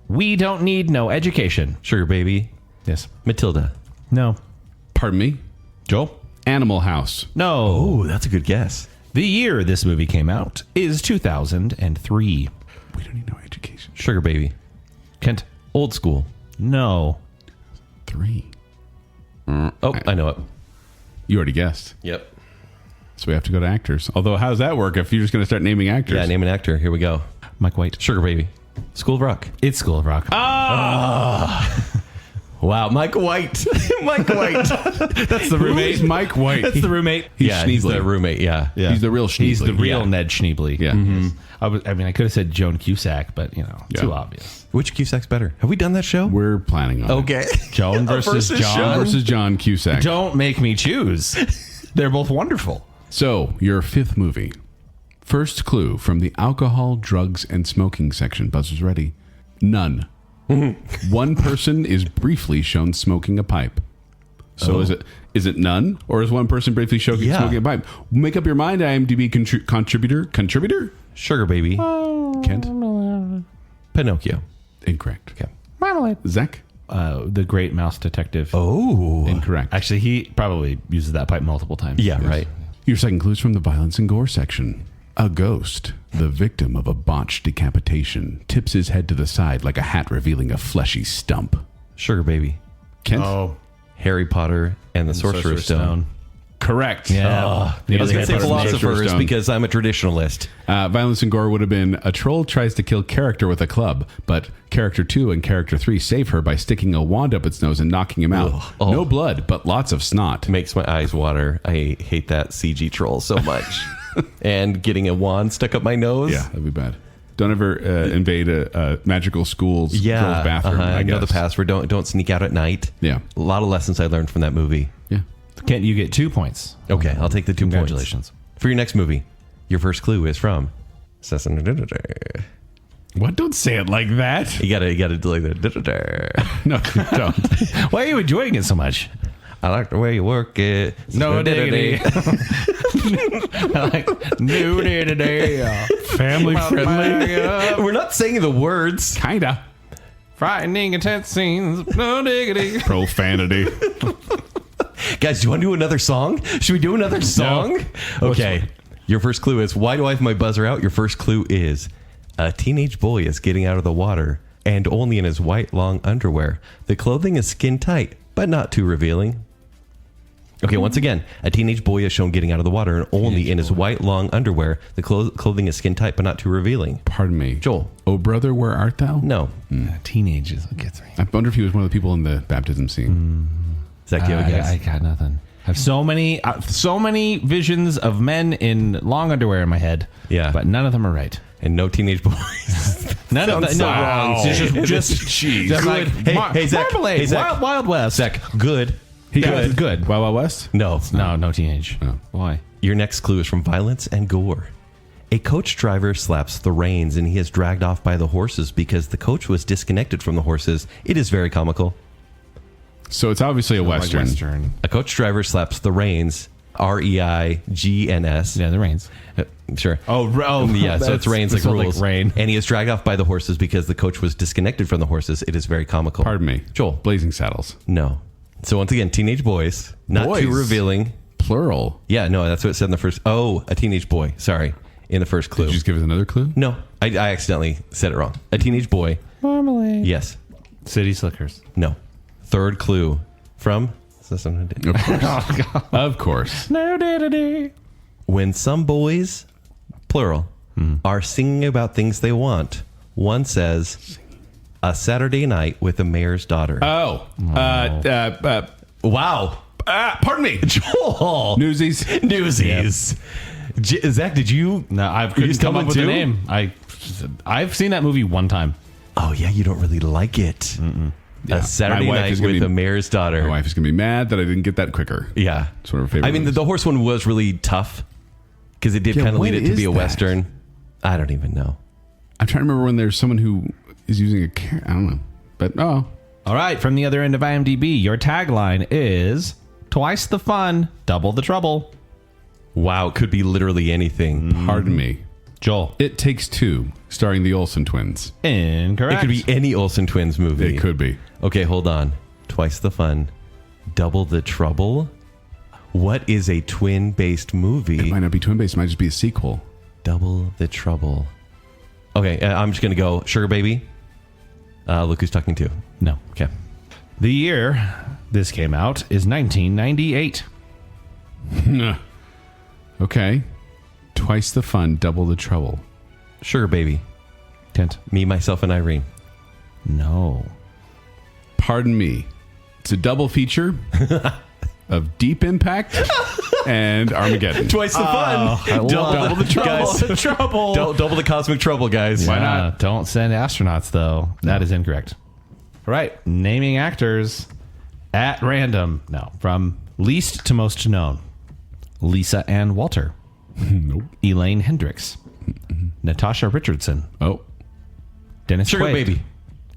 we don't need no education. Sugar Baby. Yes. Matilda. No. Pardon me? Joel? Animal House. No. Oh, that's a good guess. The year this movie came out is 2003. We don't need no education. Sugar Baby. Kent? Old School. No. 3. Oh, I know it. You already guessed. Yep. So we have to go to actors. Although, how does that work if you're just going to start naming actors? Yeah, name an actor. Here we go. Mike White. Sugar Baby. School of Rock. It's School of Rock. Wow, Mike White. Mike White. That's the roommate. Who's Mike White? That's the roommate. He's He's Schneebly. the roommate. Yeah. He's the real Schneebly. He's the real Yeah. Ned Schneebly. Yeah. I could have said Joan Cusack, but too Yeah. obvious. Which Cusack's better? Have we done that show? We're planning on it. Okay. Joan versus John. John. Versus John Cusack. Don't make me choose. They're both wonderful. So, your 5th movie. First clue from the alcohol, drugs, and smoking section. Buzzers ready. None. One person is briefly shown smoking a pipe. So is it none, or is one person briefly smoking a pipe? Make up your mind, IMDb contributor. Sugar Baby. Kent. Pinocchio. Incorrect. Okay. Marmalade. Zach. The Great Mouse Detective. Oh. Incorrect. Actually, he probably uses that pipe multiple times. Yeah, right. Your second clue is from the violence and gore section. A ghost, the victim of a botched decapitation, tips his head to the side like a hat revealing a fleshy stump. Sugar Baby. Kent? Harry Potter and the Sorcerer's Stone. Correct. Yeah. I was going to say philosophers because I'm a traditionalist. Violence and gore would have been a troll tries to kill character with a club, but character 2 and character 3 save her by sticking a wand up its nose and knocking him out. Oh. No blood, but lots of snot. Makes my eyes water. I hate that CG troll so much. And getting a wand stuck up my nose. Yeah, that'd be bad. Don't ever invade a magical school's girl's bathroom. I know the guess. password. Don't sneak out at night. Yeah. A lot of lessons I learned from that movie. Yeah. Kent, you get 2 points. Okay, I'll take the 2 points. Congratulations. For your next movie, your first clue is from Sessandnudidity. What? Don't say it like that. You gotta delay the. No, don't. Why are you enjoying it so much? I like the way you work it. No diggity. I like nudity. Family friendly. We're not saying the words. Kinda. Frightening intense scenes. No diggity. Profanity. Guys, do you want to do another song? Should we do another song? Okay. Your first clue is, why do I have my buzzer out? Your first clue is, a teenage boy is getting out of the water and only in his white long underwear. The clothing is skin tight, but not too revealing. Okay, once again, a teenage boy is shown getting out of the water and only in his white long underwear. The clothing is skin tight, but not too revealing. Pardon me. Joel. Oh, brother, where art thou? No. Teenage is what gets me. I wonder if he was one of the people in the baptism scene. Zach, you have a guess? I got nothing. I have so many visions of men in long underwear in my head. Yeah. But none of them are right. And no teenage boys. None of them. Sounds No, so wrong. just like Hey, Zach. Marmalade, Hey, Zach. Wild West. Zach, good. He Good. Wild Wild West? No. No teenage. Oh. Why? Your next clue is from Violence and Gore. A coach driver slaps the reins and he is dragged off by the horses because the coach was disconnected from the horses. It is very comical. So it's obviously a Like Western. Western. A coach driver slaps the reins, REIGNS. Yeah, the reins. Sure. Oh, Yeah, so it's reins like so rules. rain. And he is dragged off by the horses because the coach was disconnected from the horses. It is very comical. Pardon me. Joel. Blazing Saddles. No. So once again, teenage boys. Not Boys. too revealing. Plural. Yeah, no, that's what it said in the first. Oh, a teenage boy. Sorry. In the first clue. Did you just give us another clue? No, I accidentally said it wrong. A teenage boy. Marmalade. Yes. City Slickers. No. Third clue from Of course. Of course. Nudidity. when some boys, plural, are singing about things they want. One says, "A Saturday night with the mayor's daughter." Oh. Wow. Pardon me. Joel. Newsies. Newsies. Zach, did you? No, I couldn't still come up went with a too? name. I've seen that movie one time. Oh yeah, you don't really like it. Yeah. A Saturday My wife night is gonna with be- the mayor's daughter. My wife is going to be mad that I didn't get that quicker. Yeah, It's one of her favorite I mean, movies. the horse one was really tough because it did Yeah, kind of what lead it to is be a that? Western. I don't even know. I'm trying to remember when there's someone who is using a I don't know. But, All right, from the other end of IMDb, your tagline is twice the fun, double the trouble. Wow, it could be literally anything. pardon me. Joel. It Takes Two, starring the Olsen twins. Incorrect. It could be any Olsen Twins movie. It could be. Okay, hold on. Twice the fun, double the trouble. What is a twin-based movie? It might not be twin-based. It might just be a sequel. Double the trouble. Okay, I'm just gonna go. Sugar Baby. Look who's talking to. No. Okay. The year this came out is 1998. Okay. Twice the fun, double the trouble. Sugar Baby. Kent. Me, myself, and Irene. No. Pardon me. It's a double feature of Deep Impact and Armageddon. Twice the fun. Double the trouble. Guys, The trouble. double the cosmic trouble, guys. Why Yeah, not? Don't send astronauts, though. That is incorrect. All right. Naming actors at random. No. From least to most known. Lisa Ann Walter. Nope. Elaine Hendricks. Natasha Richardson. Oh. Dennis Sugar Quaid. Baby.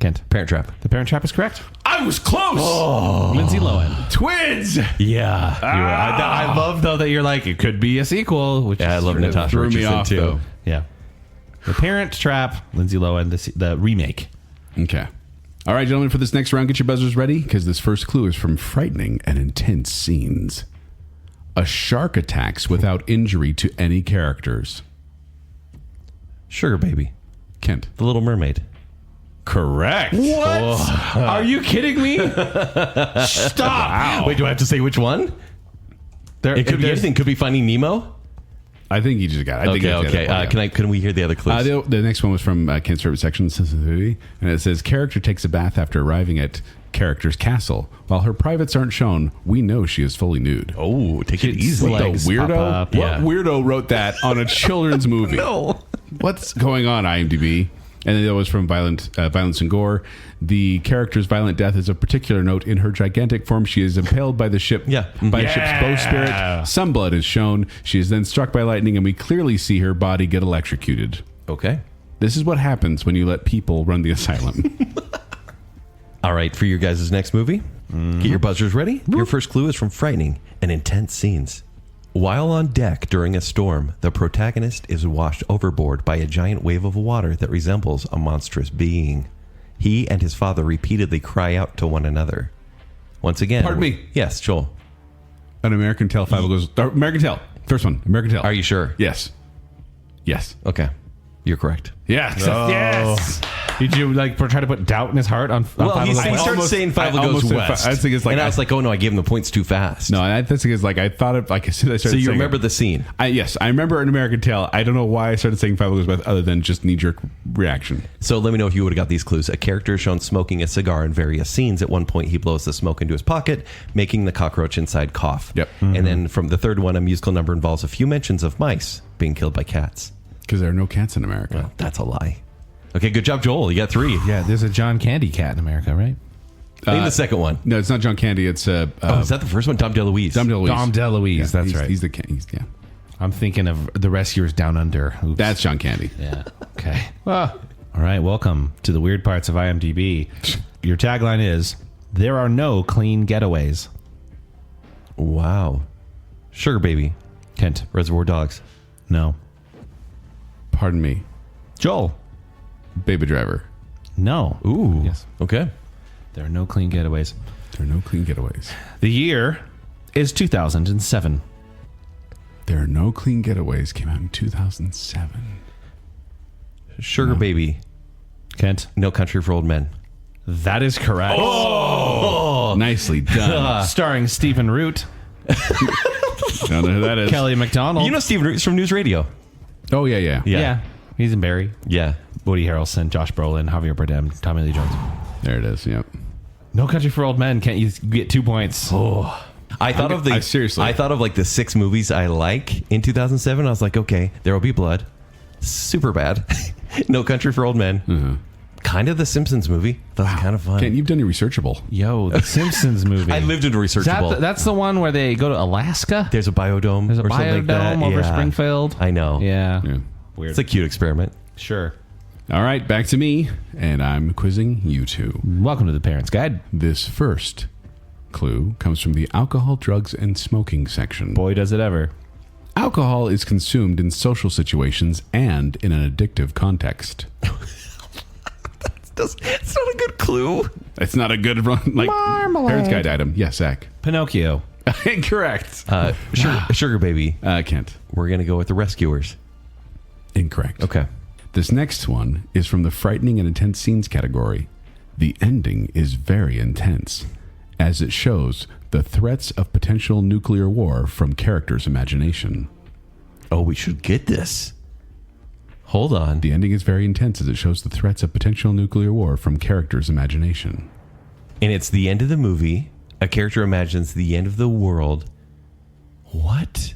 Kent. Parent Trap. The Parent Trap is correct. I was close. Lindsay Lohan. Twins. Yeah. I love, though, that you're like, it could be a sequel. Which Yeah, I is love sort of- Natasha Threw me Richardson off, too. though. Yeah. The Parent Trap, Lindsay Lohan, the remake. Okay. All right, gentlemen, for this next round, get your buzzers ready because this first clue is from frightening and intense scenes. A shark attacks without injury to any characters. Sugar Baby. Kent. The Little Mermaid. Correct. What? Are you kidding me? Stop. Wait, do I have to say which one? There, It could be there's- anything. Could be Finding Nemo. I think you just got it. I think Okay, that's the okay. other one, yeah. Can we hear the other clues? The next one was from Kent's favorite section, Sessandnudidity, and it says, character takes a bath after arriving at character's castle. While her privates aren't shown, we know she is fully nude. Oh, take it easy. What the legs pop weirdo? up. What Yeah. weirdo wrote that on a children's movie? No. What's going on, IMDb? And then that was from Violence and Gore. The character's violent death is of particular note. In her gigantic form, she is impaled by the ship by a ship's bowsprit. Some blood is shown. She is then struck by lightning, and we clearly see her body get electrocuted. Okay. This is what happens when you let people run the asylum. All right, for your guys' next movie, get your buzzers ready. Your first clue is from frightening and intense scenes. While on deck during a storm, the protagonist is washed overboard by a giant wave of water that resembles a monstrous being. He and his father repeatedly cry out to one another. Once again... Pardon me. Yes, Joel. An American Tail 5 goes... American Tail. First one. American Tail. Are you sure? Yes. Yes. Okay. You're correct. Yes. Yes. Did you try to put doubt in his heart on Well, Five he Goes started West? saying Five I Goes almost said West. I think it's like... and I was like, oh no, I gave him the points too fast. No, I think it's like I thought of... Like I said, I started So you saying remember it. the scene? Yes, I remember An American Tail. I don't know why I started saying Five Goes West other than just knee-jerk reaction. So let me know if you would have got these clues. A character is shown smoking a cigar in various scenes. At one point, he blows the smoke into his pocket, making the cockroach inside cough. Yep. And then from the third one, a musical number involves a few mentions of mice being killed by cats. Because there are no cats in America. Well, that's a lie. Okay, good job, Joel. You got 3. Yeah, there's a John Candy cat in America, right? Name the second one. No, it's not John Candy. It's Is that the first one? Dom DeLuise. Dom DeLuise. Dom DeLuise, Yeah, that's he's, right. He's the king. Yeah. I'm thinking of The Rescuers Down Under. Oops. That's John Candy. Yeah. Okay. All right. Welcome to the weird parts of IMDb. Your tagline is, "There are no clean getaways." Wow. Sugar Baby. Kent. Reservoir Dogs. No. Pardon me. Joel. Baby Driver. No. Ooh. Yes. Okay. There are no clean getaways. There are no clean getaways. The year is 2007. There are no clean getaways. Came out in 2007. Sugar Baby. Kent. No Country for Old Men. That is correct. Nicely done. Starring Stephen Root, I don't know who that is. Kelly MacDonald. You know Steve Root's from News Radio. Oh, yeah. Yeah. He's in Barry. Yeah. Woody Harrelson, Josh Brolin, Javier Bardem, Tommy Lee Jones. There it is. Yep. No Country for Old Men. Can't you get 2 points? I thought of seriously. I thought of like the 6 movies I like in 2007. I was like, okay, There Will Be Blood. Super bad. No Country for Old Men. Kind of the Simpsons movie. That was kind of fun. Ken, you've done your researchable. Yo, the Simpsons movie. I lived in a Is researchable. that's the one where they go to Alaska? There's a biodome. There's a or something like that. biodome over Yeah. Springfield. I know. Yeah. It's a cute experiment. Sure. All right, back to me, and I'm quizzing you two. Welcome to the Parents Guide. This first clue comes from the alcohol, drugs, and smoking section. Boy, does it ever. Alcohol is consumed in social situations and in an addictive context. It's not a good clue. It's not a good run, like Parents Guide item. Yes, Zach. Pinocchio. Incorrect. Sugar Baby. Kent. We're going to go with The Rescuers. Incorrect. Okay. This next one is from the frightening and intense scenes category. The ending is very intense, as it shows the threats of potential nuclear war from characters' imagination. Oh, we should get this. Hold on. The ending is very intense, as it shows the threats of potential nuclear war from characters' imagination. And it's the end of the movie. A character imagines the end of the world. What?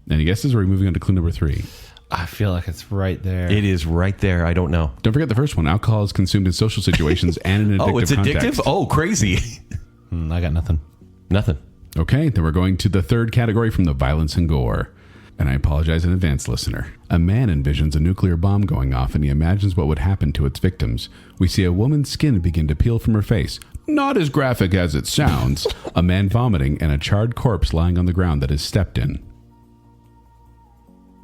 Any guesses, or are we moving on to clue number 3? I feel like it's right there. It is right there. I don't know. Don't forget the first one. Alcohol is consumed in social situations and in an addictive Oh, it's addictive? context. Oh, crazy. I got nothing. Nothing. Okay, then we're going to the third category from the violence and gore. And I apologize in advance, listener. A man envisions a nuclear bomb going off and he imagines what would happen to its victims. We see a woman's skin begin to peel from her face. Not as graphic as it sounds. A man vomiting and a charred corpse lying on the ground that is stepped in.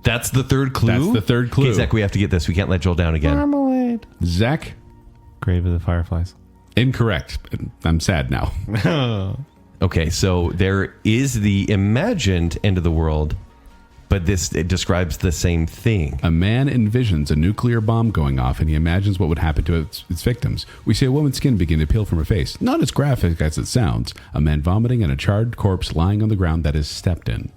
That's the third clue? That's the third clue. Okay, Zach, we have to get this. We can't let Joel down again. Marmalade. Zach? Grave of the Fireflies. Incorrect. I'm sad now. Okay, so there is the imagined end of the world, but it describes the same thing. A man envisions a nuclear bomb going off and he imagines what would happen to its victims. We see a woman's skin begin to peel from her face. Not as graphic as it sounds. A man vomiting and a charred corpse lying on the ground that is stepped in.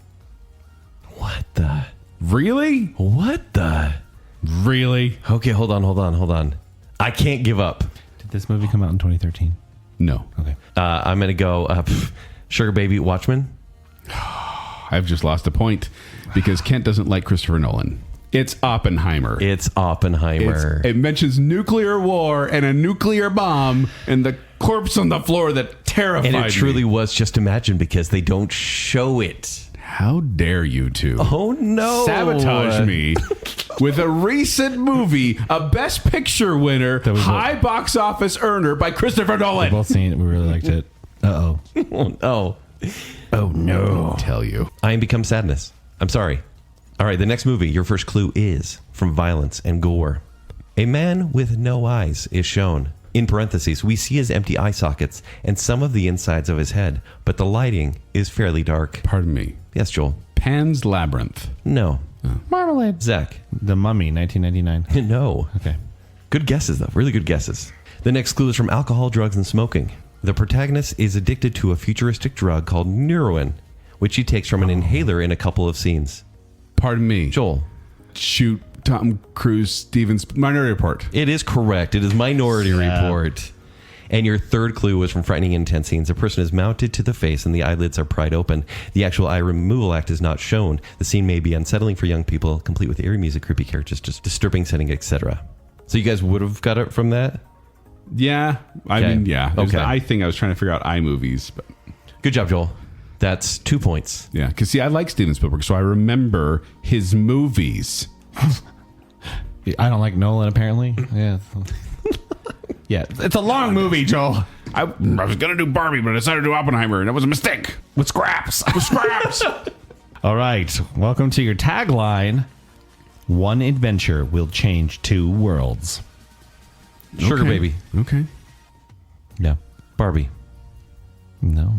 What the? Really? What the? Really? Okay, hold on. I can't give up. Did this movie come out in 2013? No. Okay. I'm going to go Sugar Baby Watchmen. I've just lost a point because Kent doesn't like Christopher Nolan. It's Oppenheimer. It's Oppenheimer. It mentions nuclear war and a nuclear bomb and the corpse on the floor that terrified me. And it truly was just imagined because they don't show it. How dare you two? Oh, no. Sabotage me with a recent movie, a Best Picture winner, high box office earner by Christopher We've Nolan. both seen it. We really liked it. Uh-oh. Oh. Oh, no. I'll tell you. I am become sadness. I'm sorry. All right, the next movie, your first clue is from violence and gore. A man with no eyes is shown. In parentheses, we see his empty eye sockets and some of the insides of his head, but the lighting is fairly dark. Pardon me. Yes, Joel. Pan's Labyrinth. No. Marmalade. Zach. The Mummy, 1999. No. Okay. Good guesses, though. Really good guesses. The next clue is from alcohol, drugs, and smoking. The protagonist is addicted to a futuristic drug called Neuroin, which he takes from an inhaler in a couple of scenes. Pardon me. Joel. Shoot. Tom Cruise, Stevens, Minority Report. It is correct. It is Minority Report. And your third clue was from frightening and intense scenes. A person is mounted to the face and the eyelids are pried open. The actual eye removal act is not shown. The scene may be unsettling for young people, complete with eerie music, creepy characters, just disturbing setting, etc. So you guys would have got it from that? Yeah. I mean, yeah. There's Okay. the eye thing. I was trying to figure out eye movies. But Good job, Joel. That's 2 points. Yeah, because see, I like Steven Spielberg, so I remember his movies. I don't like Nolan, apparently. Yeah. Yeah, it's a long movie, Joel. I was going to do Barbie, but I decided to do Oppenheimer, and that was a mistake. With scraps. All right. Welcome to your tagline. One adventure will change 2 worlds. Sugar baby. Okay. Yeah. Barbie. No.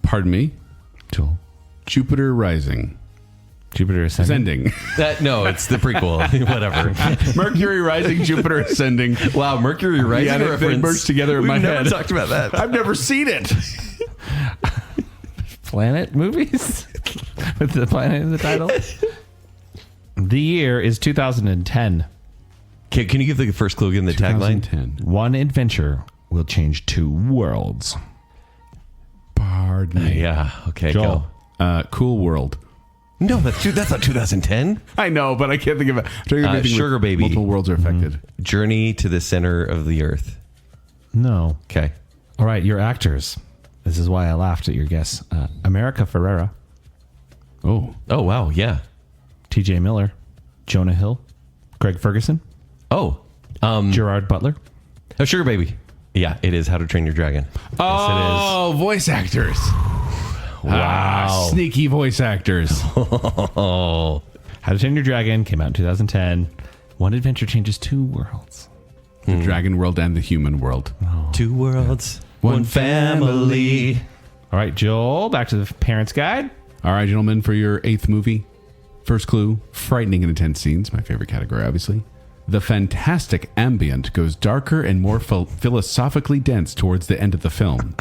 Pardon me? Joel. Jupiter Rising. Jupiter Ascending. Ascending. No, it's the prequel. Whatever. Mercury Rising, Jupiter Ascending. Wow, Mercury Rising Yeah, they reference. merged together in my We've never head. talked about that. I've never seen it. Planet movies? With the planet in the title? The year is 2010. Can you give the first clue again, the tagline? 2010. One adventure will change 2 worlds. Pardon me. Yeah, okay, Joel. go. Cool World. No, that's not 2010. I know, but I can't think of it. I'm trying to think of anything Sugar with Baby. Multiple worlds are affected. Journey to the center of the earth. No. Okay. All right, your actors. This is why I laughed at your guess. America Ferrera, Oh. Oh, wow, yeah. TJ Miller, Jonah Hill, Greg Ferguson, Oh, Gerard Butler. Sugar Baby. Yeah, it is How to Train Your Dragon. Oh, voice actors. Wow. Sneaky voice actors. Oh, How to Train Your Dragon came out in 2010. One adventure changes 2 worlds. The dragon world and the human world. 2 worlds, one family. All right, Joel, back to the parents' guide. All right, gentlemen, for your 8th movie. First clue, frightening and intense scenes. My favorite category, obviously. The fantastic ambient goes darker and more philosophically dense towards the end of the film.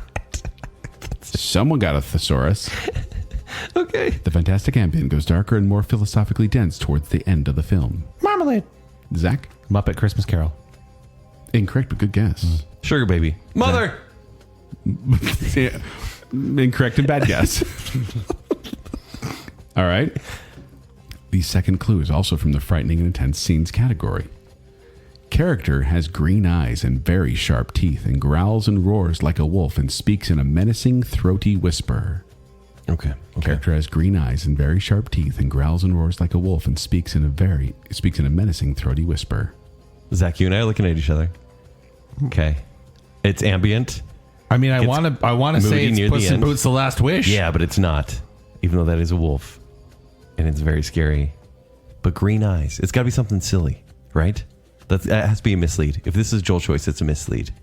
Someone got a thesaurus. Okay. The fantastic ambient goes darker and more philosophically dense towards the end of the film. Marmalade. Zach? Muppet Christmas Carol. Incorrect, but good guess. Sugar Baby. Mother. Yeah, incorrect and bad guess. All right. The second clue is also from the frightening and intense scenes category. Character has green eyes and very sharp teeth and growls and roars like a wolf and speaks in a menacing, throaty whisper. Okay. Character has green eyes and very sharp teeth and growls and roars like a wolf and speaks in a menacing, throaty whisper. Zach, you and I are looking at each other. Okay. It's ambient. I mean, I want to say moody near it's the Puss in end. Boots: The Last Wish. Yeah, but it's not. Even though that is a wolf. And it's very scary. But green eyes. It's got to be something silly, right? That has to be a mislead. If this is Joel's choice, it's a mislead.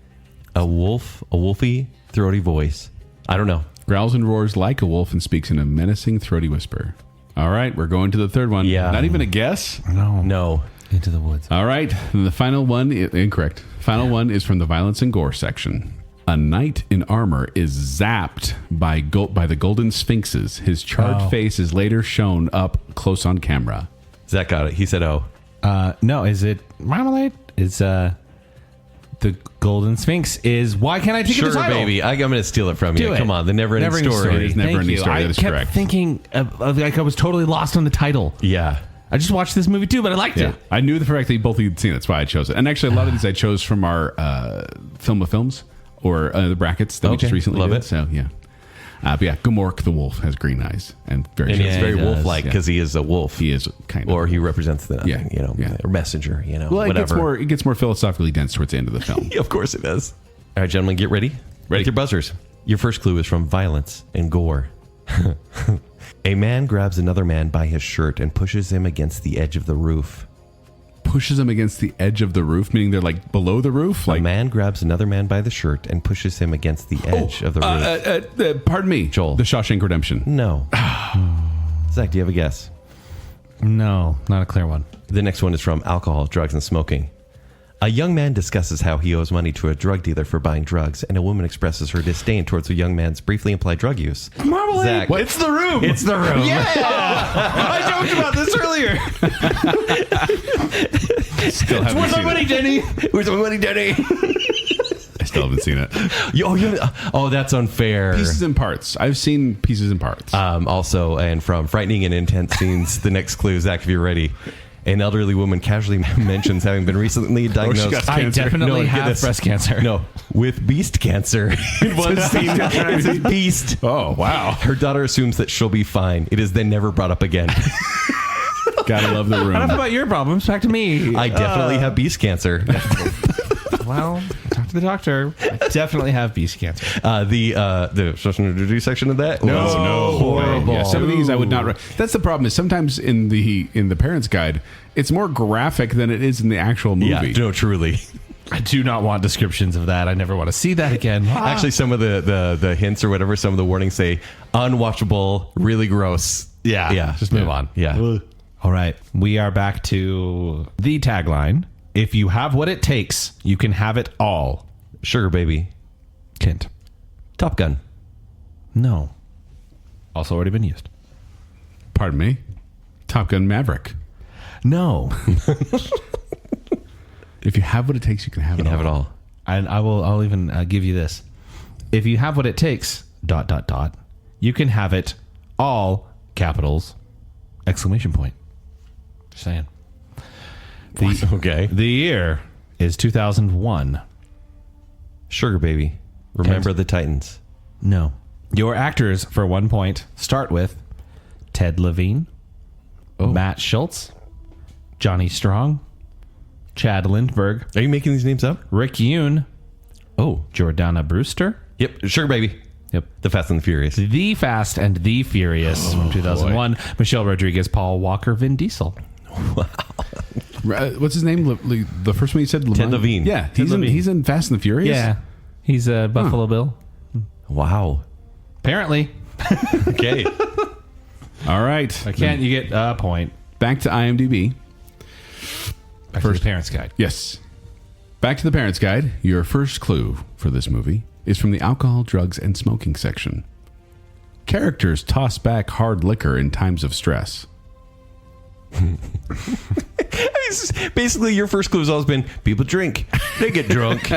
A wolf, a wolfy, throaty voice. I don't know. Growls and roars like a wolf and speaks in a menacing, throaty whisper. All right, we're going to the third one. Yeah. Not even a guess? No. Into the woods. All right, and the final one, incorrect. Final one is from the violence and gore section. A knight in armor is zapped by the golden sphinxes. His charred face is later shown up close on camera. Zach got it. He said, oh. No, is it Marmalade? It's the Golden Sphinx is Why Can't I Take Sugar the Title? Baby. I'm going to steal it from you. Do it. Come on. The never-ending story. It's never Thank ending you. story. That is I kept correct. thinking of, like I was totally lost on the title. Yeah. I just watched this movie too, but I liked Yeah, it. I knew the fact that both of you had seen it. That's why I chose it. And actually, a lot of these I chose from our film of films or the brackets that we just Okay. recently Love did. it. So yeah, but yeah, Gamork the wolf has green eyes and very. And sharp he's teeth. very he does. wolf-like because he is a wolf. He is kind of, Or he represents the, Yeah. or messenger, well, whatever. it gets more philosophically dense towards the end of the film. Of course it does. All right, gentlemen, get ready. With your buzzers. Your first clue is from violence and gore. A man grabs another man by his shirt and pushes him against the edge of the roof. Pushes him against the edge of the roof, meaning they're like below the roof. A Like, man grabs another man by the shirt and pushes him against the edge of the roof. Pardon me, Joel. The Shawshank Redemption. No. Zach, do you have a guess? No, not a clear one. The next one is from alcohol, drugs, and smoking. A young man discusses how he owes money to a drug dealer for buying drugs, and a woman expresses her disdain towards the young man's briefly implied drug use. Marmalade. Zach, It's The Room. It's The Room. Yeah, I joked about this earlier. Still haven't Where's my seen money, it. Denny? Where's my money, Denny? I still haven't seen it. Oh, that's unfair. Pieces and parts. I've seen pieces and parts. Also, and from frightening and intense scenes, the next clue, Zach, if you're ready. An elderly woman casually mentions having been recently diagnosed. got I cancer. definitely get have this. breast cancer. No, with beast cancer. In one scene, it says beast. Oh, wow. Her daughter assumes that she'll be fine. It is then never brought up again. Gotta love the Enough room. about your problems. Back to me. I definitely have beast cancer. Well, talk to the doctor. I definitely have beast cancer. The social nudity section of that? No. Horrible. Yeah, some of these I would not. That's the problem. Is sometimes in the parents' guide, it's more graphic than it is in the actual movie. Yeah, no, truly. I do not want descriptions of that. I never want to see that again. Actually, some of the hints or whatever, some of the warnings say unwatchable, really gross. Yeah. Just move on. Yeah. All right. We are back to the tagline. If you have what it takes, you can have it all. Sugar Baby. Kent. Top Gun. No. Also already been used. Pardon me. Top Gun Maverick. No. If you have what it takes, you can have You it can all. have it all. And I'll even give you this. If you have what it takes, ... you can have it all, capitals, ! Just saying. Okay. The year is 2001. Sugar Baby. Remember the Titans. No. Your actors, for 1 point, start with Ted Levine, Matt Schultz, Johnny Strong, Chad Lindbergh, Are you making these names up? Rick Yoon, Oh. Jordana Brewster. Yep. Sugar Baby. Yep. The Fast and the Furious. The Fast and the Furious from 2001. Michelle Rodriguez, Paul Walker, Vin Diesel. What's his name? The first one you said? Ted Levine. Yeah, he's in Fast and the Furious. Yeah. He's a Buffalo Bill. Wow. Apparently. Okay. All right. If I can't, you get a point. Back to IMDb. Back to the Parents Guide. Yes. Back to the Parents Guide. Your first clue for this movie is from the alcohol, drugs, and smoking section. Characters toss back hard liquor in times of stress. Basically, your first clue has always been people drink. They get drunk.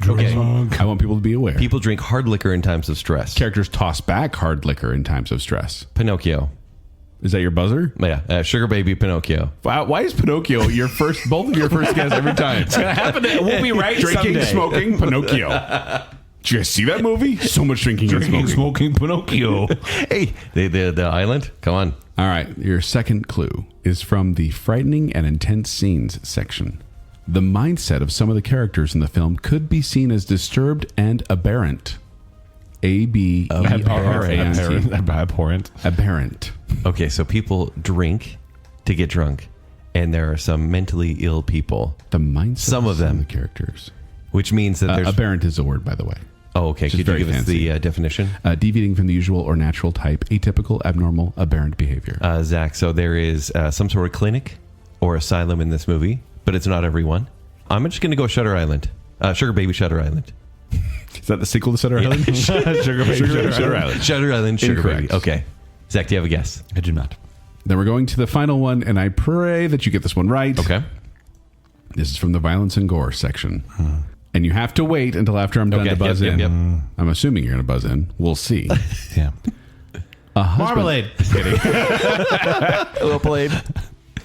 Okay. I want people to be aware. People drink hard liquor in times of stress. Characters toss back hard liquor in times of stress. Pinocchio. Is that your buzzer? Yeah. Sugar Baby Pinocchio. Wow, why is Pinocchio your first? Both of your first guess every time. It's gonna happen. We'll be right Drinking, someday. smoking, Pinocchio. Did you guys see that movie? So much drinking and smoking. Pinocchio. Hey, the island. Come on. All right, your second clue is from the frightening and intense scenes section. The mindset of some of the characters in the film could be seen as disturbed and aberrant. A-B-E-R-R-A-N-T. Abhorrent. Aberrant. Okay, so people drink to get drunk, and there are some mentally ill people, The mindset Some of them. the characters. which means that there's. Aberrant is a word, by the way. Oh, okay. Which is Could you very give us fancy. the definition? Deviating from the usual or natural type, atypical, abnormal, aberrant behavior. Zach, so there is some sort of clinic or asylum in this movie, but it's not everyone. I'm just going to go Shutter Island. Sugar Baby Shutter Island. Is that the sequel to Shutter Island? Sugar Baby. Shutter Island. Shutter Island, Sugar Incorrect. Baby. Okay. Zach, do you have a guess? I do not. Then we're going to the final one, and I pray that you get this one right. Okay. This is from the violence and gore section. And you have to wait until after I'm done Okay, to buzz yep, in. yep, yep. I'm assuming you're going to buzz in. We'll see. Yeah. Marmalade. Well played.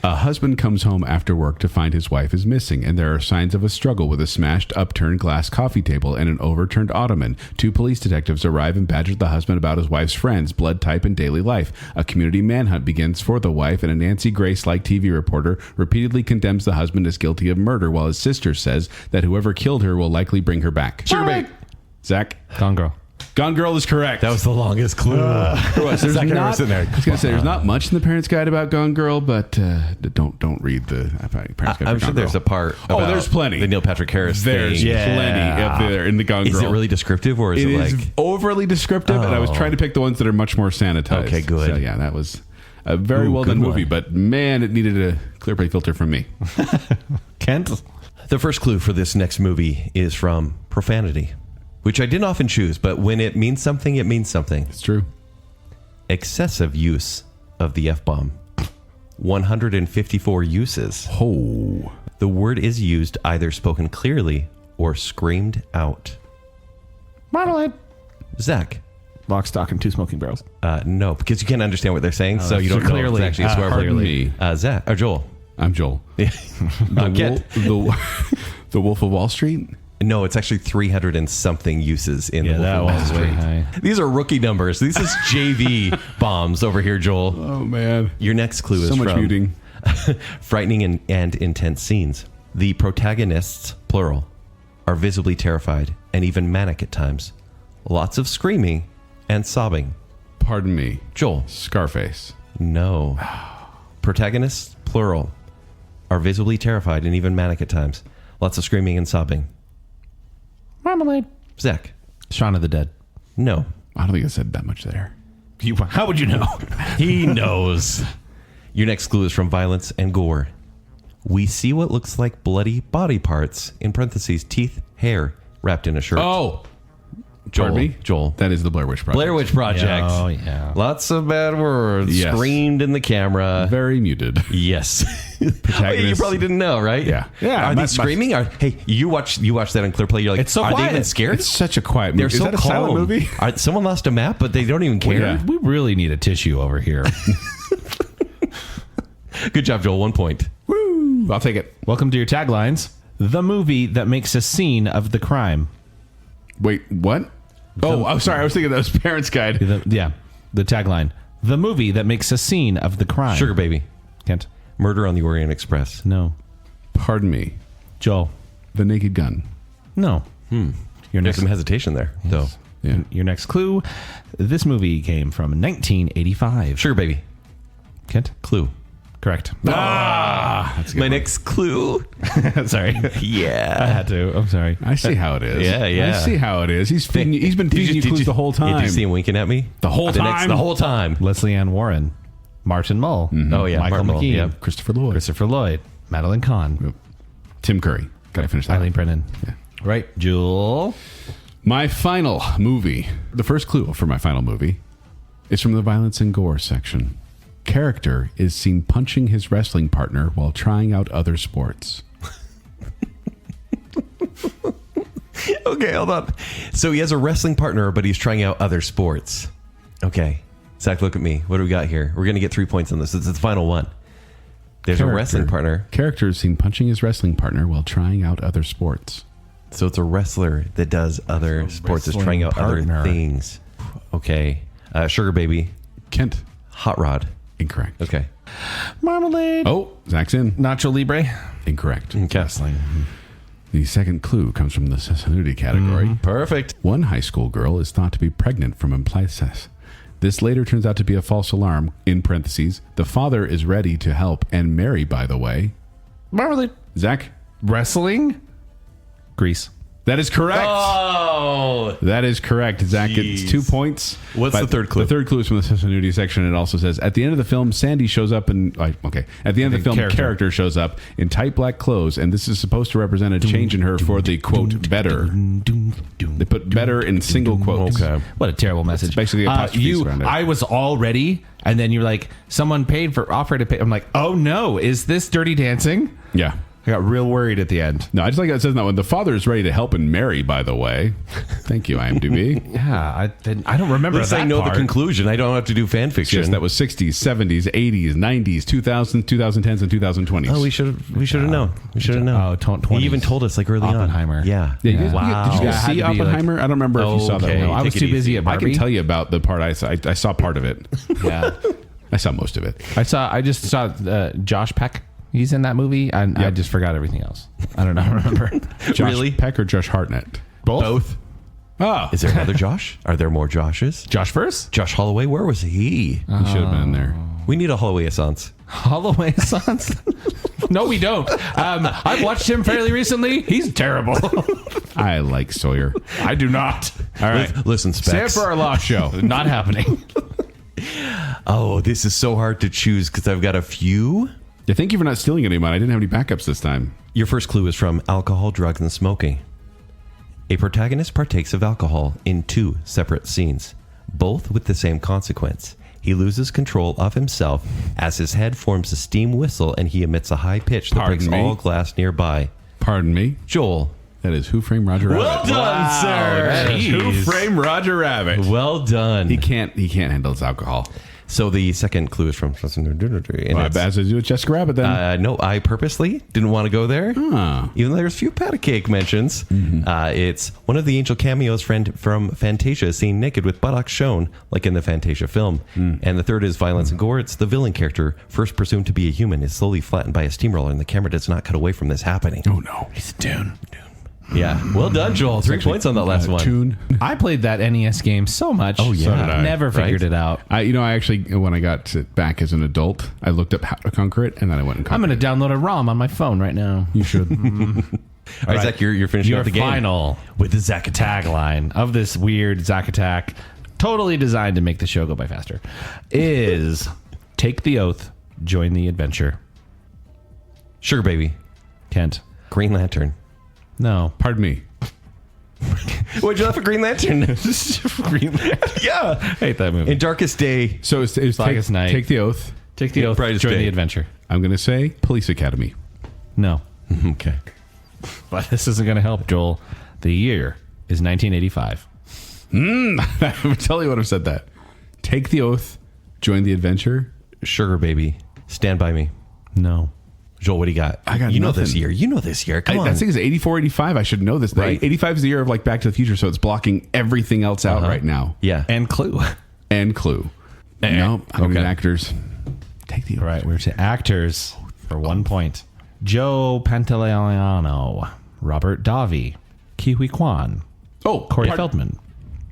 A husband comes home after work to find his wife is missing, and there are signs of a struggle with a smashed, upturned glass coffee table and an overturned ottoman. 2 police detectives arrive and badger the husband about his wife's friends, blood type, and daily life. A community manhunt begins for the wife, and a Nancy Grace-like TV reporter repeatedly condemns the husband as guilty of murder, while his sister says that whoever killed her will likely bring her back. Sugar Baby. Zach? Gone Girl. Gone Girl is correct. That was the longest clue. There's Zach and I were not, sitting there. I was going to say, there's not much in the Parents Guide about Gone Girl, but don't read the Parents Guide. I'm for sure Gone there's Girl. a part about there's plenty. the Neil Patrick Harris There's thing. plenty up there in the Gone Girl. Is it really descriptive or is It it is like... overly descriptive, and I was trying to pick the ones that are much more sanitized. Okay, good. So, yeah, that was a very well done good movie, one. but man, it needed a clear play filter from me. Kent. The first clue for this next movie is from profanity, which I didn't often choose, but when it means something, it means something. It's true. Excessive use of the F-bomb. 154 uses. Oh. The word is used either spoken clearly or screamed out. Marmalade. Zach. Lock, stock, and 2 smoking barrels. No, because you can't understand what they're saying, so you don't know clearly, if it's actually a swear word. pardon me. Zach or Joel. I'm Joel. Kent. The Wolf of Wall Street? No, it's actually 300 and something uses in the Yeah, Wolf that of Wall was way Street. high. These are rookie numbers. This is JV bombs over here, Joel. Oh, man. Your next clue is So much from muting. frightening and intense scenes. The protagonists, plural, are visibly terrified and even manic at times. Lots of screaming and sobbing. Pardon me. Joel. Scarface. No. Protagonists, plural, are visibly terrified and even manic at times. Lots of screaming and sobbing. Marmalade. Zach. Shaun of the Dead. No. I don't think I said that much there. How would you know? He knows. Your next clue is from Violence and Gore. We see what looks like bloody body parts, in parentheses, teeth, hair, wrapped in a shirt. Oh! Joel. Pardon me? Joel. That is the Blair Witch Project. Blair Witch Project. Oh, yeah. Lots of bad words Yes. screamed in the camera. Very muted. Yes. You probably didn't know, right? Yeah. Yeah, Are my- they screaming? Hey, you watch that on Clear Play. You're like, It's so are they quiet. even scared? It's such a quiet movie. They're Is so that a calm. silent movie? Someone lost a map, but they don't even care. yeah. We really need a tissue over here. Good job, Joel. 1 point. Woo! I'll take it. Welcome to your taglines. The movie that makes a scene of the crime. Wait, what? Oh, I'm sorry. I was thinking that was Parents' Guide. The tagline. The movie that makes a scene of the crime. Sugar Baby. Kent. Murder on the Orient Express. No. Pardon me. Joel. The Naked Gun. No. Your There's next, some hesitation there, though. Yeah. your next clue. This movie came from 1985. Sugar Baby. Kent. Clue. Correct. That's a good My one. next clue. Sorry. I Yeah. had to. I'm sorry. I see how it is. Yeah. I see how it is. He's been feeding you clues the whole time. Did you see him winking at me? The whole time? The whole time. Leslie Ann Warren. Martin Mull. Oh, yeah. Michael Martin Mull, McKean. yeah. Christopher Lloyd. Christopher Lloyd. Madeline Kahn. Tim Curry. Gotta finish that. Eileen Brennan. Yeah. Right. Jewel. My final movie. The first clue for my final movie is from the Violence and Gore section. Character is seen punching his wrestling partner while trying out other sports. Okay, hold on. So he has a wrestling partner, but he's trying out other sports. Okay. Zach, look at me. What do we got here? We're going to get 3 points on this. It's the final one. There's a wrestling partner. Character is seen punching his wrestling partner while trying out other sports. So it's a wrestler that does other sports, is wrestling trying out partner. other things. Okay. Sugar Baby. Kent. Hot Rod. Incorrect. Okay. Marmalade. Oh, Zach's in. Nacho Libre. Incorrect. Wrestling. The second clue comes from the sessandnudidity category. Perfect. One high school girl is thought to be pregnant from implied cess. This later turns out to be a false alarm. In parentheses, the father is ready to help and marry, by the way. Marmalade. Zach? Wrestling. Grease. That is correct. Oh. That is correct. Zach Jeez. gets 2 points. What's the third clue? The third clue is from the sessandnudity section. It also says, at the end of the film, Sandy shows up in... At the end of the film, character shows up in tight black clothes, and this is supposed to represent a change in her for the, quote, better. They put better in single quotes. Okay. What a terrible message. It's basically apostrophes around it. I was all ready, and then you're like, someone offered to pay. I'm like, oh no, is this Dirty Dancing? Yeah. I got real worried at the end. No, I just like how it says that one. The father is ready to help and marry, by the way. Thank you, IMDb. Yeah, I don't remember Let's that I know part. the conclusion. I don't have to do fan fiction. Yes, that was 60s, 70s, 80s, 90s, 2000s, 2010s, and 2020s. Oh, we should have known. We should have known. Oh, 20s. He even told us like early Oppenheimer. on. Yeah. Yeah, you guys, Wow. Did you Yeah, it guys had see to be, Oppenheimer? I don't remember if you saw that Okay. one. No, I was Take it too busy easy. at I Barbie. can tell you about the part I saw part of it. Yeah. I saw most of it. I just saw Josh Peck. He's in that movie, and I just forgot everything else. I don't know. I remember. Josh Really? Peck or Josh Hartnett? Both. Oh, Is there another Josh? Are there more Joshes? Josh first? Josh Holloway, where was he? he should have been in there. We need a Holloway essence. Holloway Sons? No, we don't. I've watched him fairly recently. He's terrible. I like Sawyer. I do not. All right. Listen, Save Specs. for our last show. Not happening. Oh, this is so hard to choose because I've got a few. Yeah, thank you for not stealing any of mine. I didn't have any backups this time. Your first clue is from alcohol, drugs, and smoking. A protagonist partakes of alcohol in 2 separate scenes, both with the same consequence. He loses control of himself as his head forms a steam whistle and he emits a high pitch that Pardon breaks me? all glass nearby. Pardon me. Joel. That is Who Framed Roger Rabbit. Well done, sir. Who Framed Roger Rabbit? Well done. He can't handle his alcohol. So the second clue is from Sessandnudidity. Well, as I do with Jessica Rabbit then. No, I purposely didn't want to go there. Even though there's a few pat a cake mentions. It's one of the angel cameos from Fantasia seen naked with buttocks shown, like in the Fantasia film. And the third is violence and gore. It's the villain character, first presumed to be a human, is slowly flattened by a steamroller, and the camera does not cut away from this happening. Oh no. He's a Dune. Yeah. Well done, Joel. 3 points on that last one. Tune. I played that NES game so much. Oh, yeah. So So did I. never figured Right? it out. I actually, when I got back as an adult, I looked up how to conquer it, and then I went and conquered I'm going to download a ROM on my phone right now. You should. All right, Zach, you're finishing Your out the game. final with the Zack Attack. tagline of this weird Zack Attack, totally designed to make the show go by faster, is take the oath, join the adventure. Sugar Baby. Kent. Green Lantern. No. Pardon me. What'd you have for Green Lantern? Green Lantern. Yeah. I hate that movie. In Darkest Day. So it's Blackest Night. Take the oath. Take the oath, Brightest join Day. the adventure. I'm going to say Police Academy. No. Okay. But this isn't going to help, Joel. The year is 1985. I'm telling you what I've said that. Take the oath, join the adventure. Sugar Baby. Stand By Me. No. Joel, what do you got? I got You know nothing. this year. You know this year. Come on. That thing is 84, 85. I should know this. Right. 85 is the year of like Back to the Future, so it's blocking everything else out right now. Yeah. And Clue. And Clue. No, I'm going to Okay. actors. Take the oath. All right, we're to actors for 1 point. Joe Pantoliano, Robert Davi, Kiwi Kwan, Oh, Corey Feldman.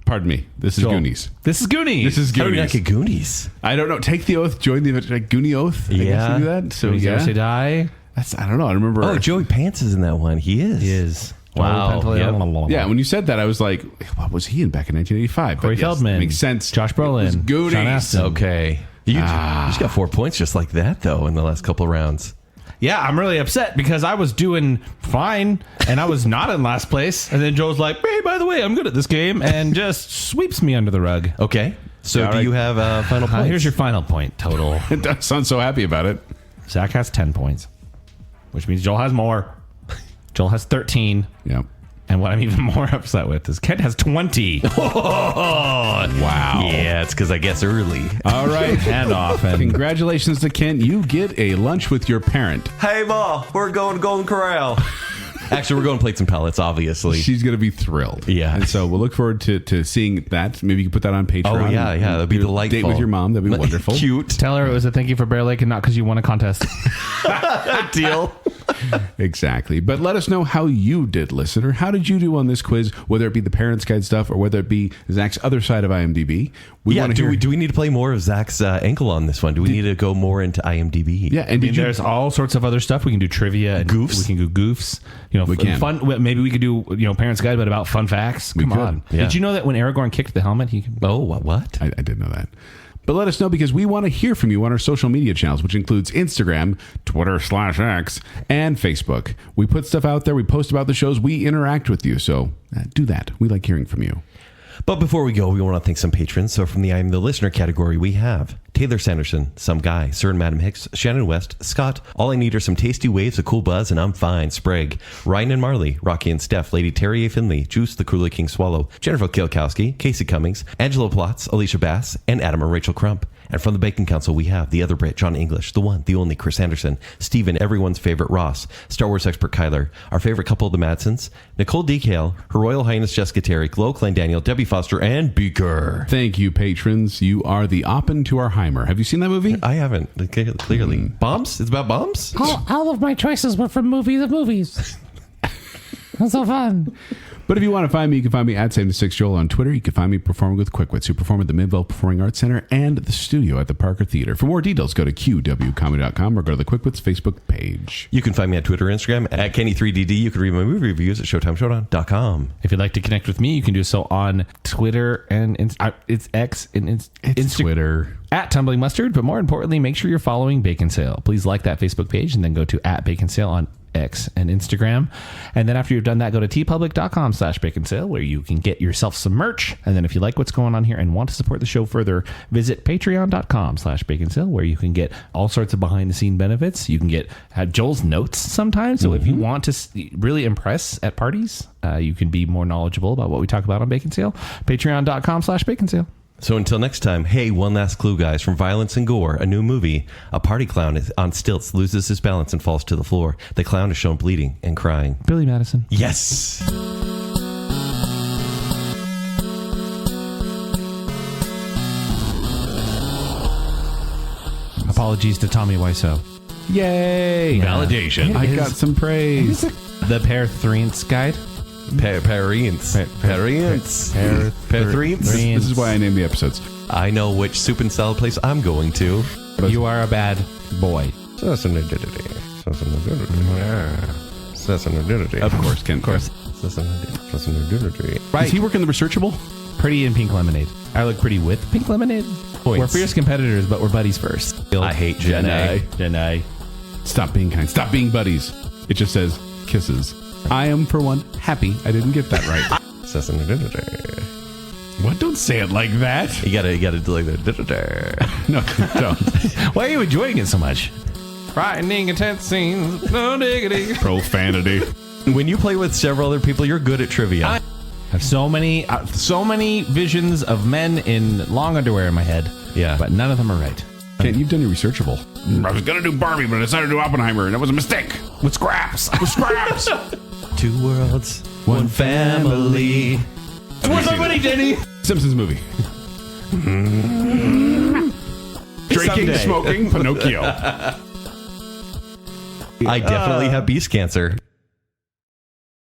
Pardon me. This is Joel. Goonies. This is Goonies. This is How did I Goonies. get Goonies? I don't know. Take the oath, join the adventure. Like Goonie oath. I guess Yeah. you do that. So Goonies yeah. Never Say Die. That's, I don't know. I remember. Oh, Joey Pants is in that one. He is. He is. Wow. Joe Pantoliano. Yeah, when you said that, I was like, what was he in back in 1985? Corey But yes, Feldman. makes sense. Josh Brolin. It was Goonies. Sean Astin. Okay. You just got 4 points just like that, though, in the last couple rounds. Yeah, I'm really upset because I was doing fine and I was not in last place. And then Joe's like, hey, by the way, I'm good at this game, and just sweeps me under the rug. Okay. So Yeah, all do right. you have final points? Here's your final point total. It does sound so happy about it. Zach has 10 points, which means Joel has more. Joel has 13. Yeah. And what I'm even more upset with is Kent has 20. Wow. Yeah, it's because I guess early. All right. And often. Congratulations to Kent. You get a lunch with your parent. Hey, Ma, we're going to Golden Corral. Actually, we're going to plate some pellets, obviously. She's going to be thrilled. Yeah. And so we'll look forward to seeing that. Maybe you can put that on Patreon. Oh, yeah, yeah. That'd be Do a delightful. Date with your mom. That'd be wonderful. Cute. Tell her it was a thank you for Bear Lake and not because you won a contest. Deal. Exactly. But let us know how you did, listener. How did you do on this quiz, whether it be the Parents Guide stuff or whether it be Zach's other side of IMDb? We Yeah, want to hear. do we need to play more of Zach's ankle on this one? Do we need to go more into IMDb? Yeah, and I mean, did you? there's all sorts of other stuff. We can do trivia and Goofs? We can do goofs. You know, We can. fun. Maybe we could do Parents Guide, but about fun facts. Come could. on. Yeah. Did you know that when Aragorn kicked the helmet, he could... Oh, what? I did know that. But let us know because we want to hear from you on our social media channels, which includes Instagram, Twitter/X, and Facebook. We put stuff out there. We post about the shows. We interact with you. So do that. We like hearing from you. But before we go, we want to thank some patrons. So from the I'm the Listener category, we have Taylor Sanderson, Some Guy, Sir and Madam Hicks, Shannon West, Scott, All I Need Are Some Tasty Waves, A Cool Buzz, and I'm Fine, Sprague, Ryan and Marley, Rocky and Steph, Lady Terry A. Finley, Juice, The Cruelly King Swallow, Jennifer Kielkowski, Casey Cummings, Angela Plotz, Alicia Bass, and Adam and Rachel Crump. And from the Bacon Council, we have the other Brit, John English, the one, the only Chris Anderson, Steven, everyone's favorite Ross, Star Wars expert Kyler, our favorite couple, the Madsons, Nicole Decale, Her Royal Highness Jessica Terry, Glow Klein Daniel, Debbie Foster, and Beaker. Thank you, patrons. You are the Oppen to our Heimer. Have you seen that movie? I haven't, clearly. Bombs? It's about bombs? All of my choices were from movies. That's so fun. But if you want to find me, you can find me at 76Joel on Twitter. You can find me performing with Quickwits, who perform at the Midvale Performing Arts Center and the studio at the Parker Theater. For more details, go to qwcomedy.com or go to the Quickwits Facebook page. You can find me on Twitter and Instagram at Kenny3DD. You can read my movie reviews at ShowtimeShowdown.com. If you'd like to connect with me, you can do so on Twitter and it's X and It's Twitter. at Tumbling Mustard. But more importantly, make sure you're following Baconsale. Please like that Facebook page and then go to at Baconsale on X and Instagram. And then after you've done that, go to tpublic.com/Baconsale where you can get yourself some merch. And then if you like what's going on here and want to support the show further, visit patreon.com/Baconsale where you can get all sorts of behind the scene benefits. You can have Joel's notes sometimes. So if you want to really impress at parties, you can be more knowledgeable about what we talk about on Baconsale. Patreon.com/Baconsale. So until next time, hey, one last clue, guys. From Violence and Gore, a new movie, a party clown on stilts loses his balance and falls to the floor. The clown is shown bleeding and crying. Billy Madison. Yes. Apologies to Tommy Wiseau. Yay! Validation. I got some praise. The Perthrience Guide. Parients. This is why I named the episodes. I know which soup and salad place I'm going to. You are a bad boy. Sessandnudidity. Of course, Ken. Of course. Sessandnudidity. Right. Does he work in the researchable? Pretty in pink lemonade. I look pretty with pink lemonade. Points. We're fierce competitors, but we're buddies first. I hate Jenna. Jenna. Stop being kind. Stop being buddies. It just says kisses. I am, for one, happy I didn't get that right. Sessandnudidity. What? Don't say it like that. You gotta do like that. No, don't. Why are you enjoying it so much? Frightening intense scenes, no diggity. Profanity. When you play with several other people, you're good at trivia. I have so many visions of men in long underwear in my head. Yeah. But none of them are right. Ken, you've done your researchable. I was going to do Barbie, but I decided to do Oppenheimer, and that was a mistake. With scraps. Two worlds, one family. Where's my money, Denny? Simpsons movie. Drinking, Someday. smoking, Pinocchio. I definitely have beast cancer.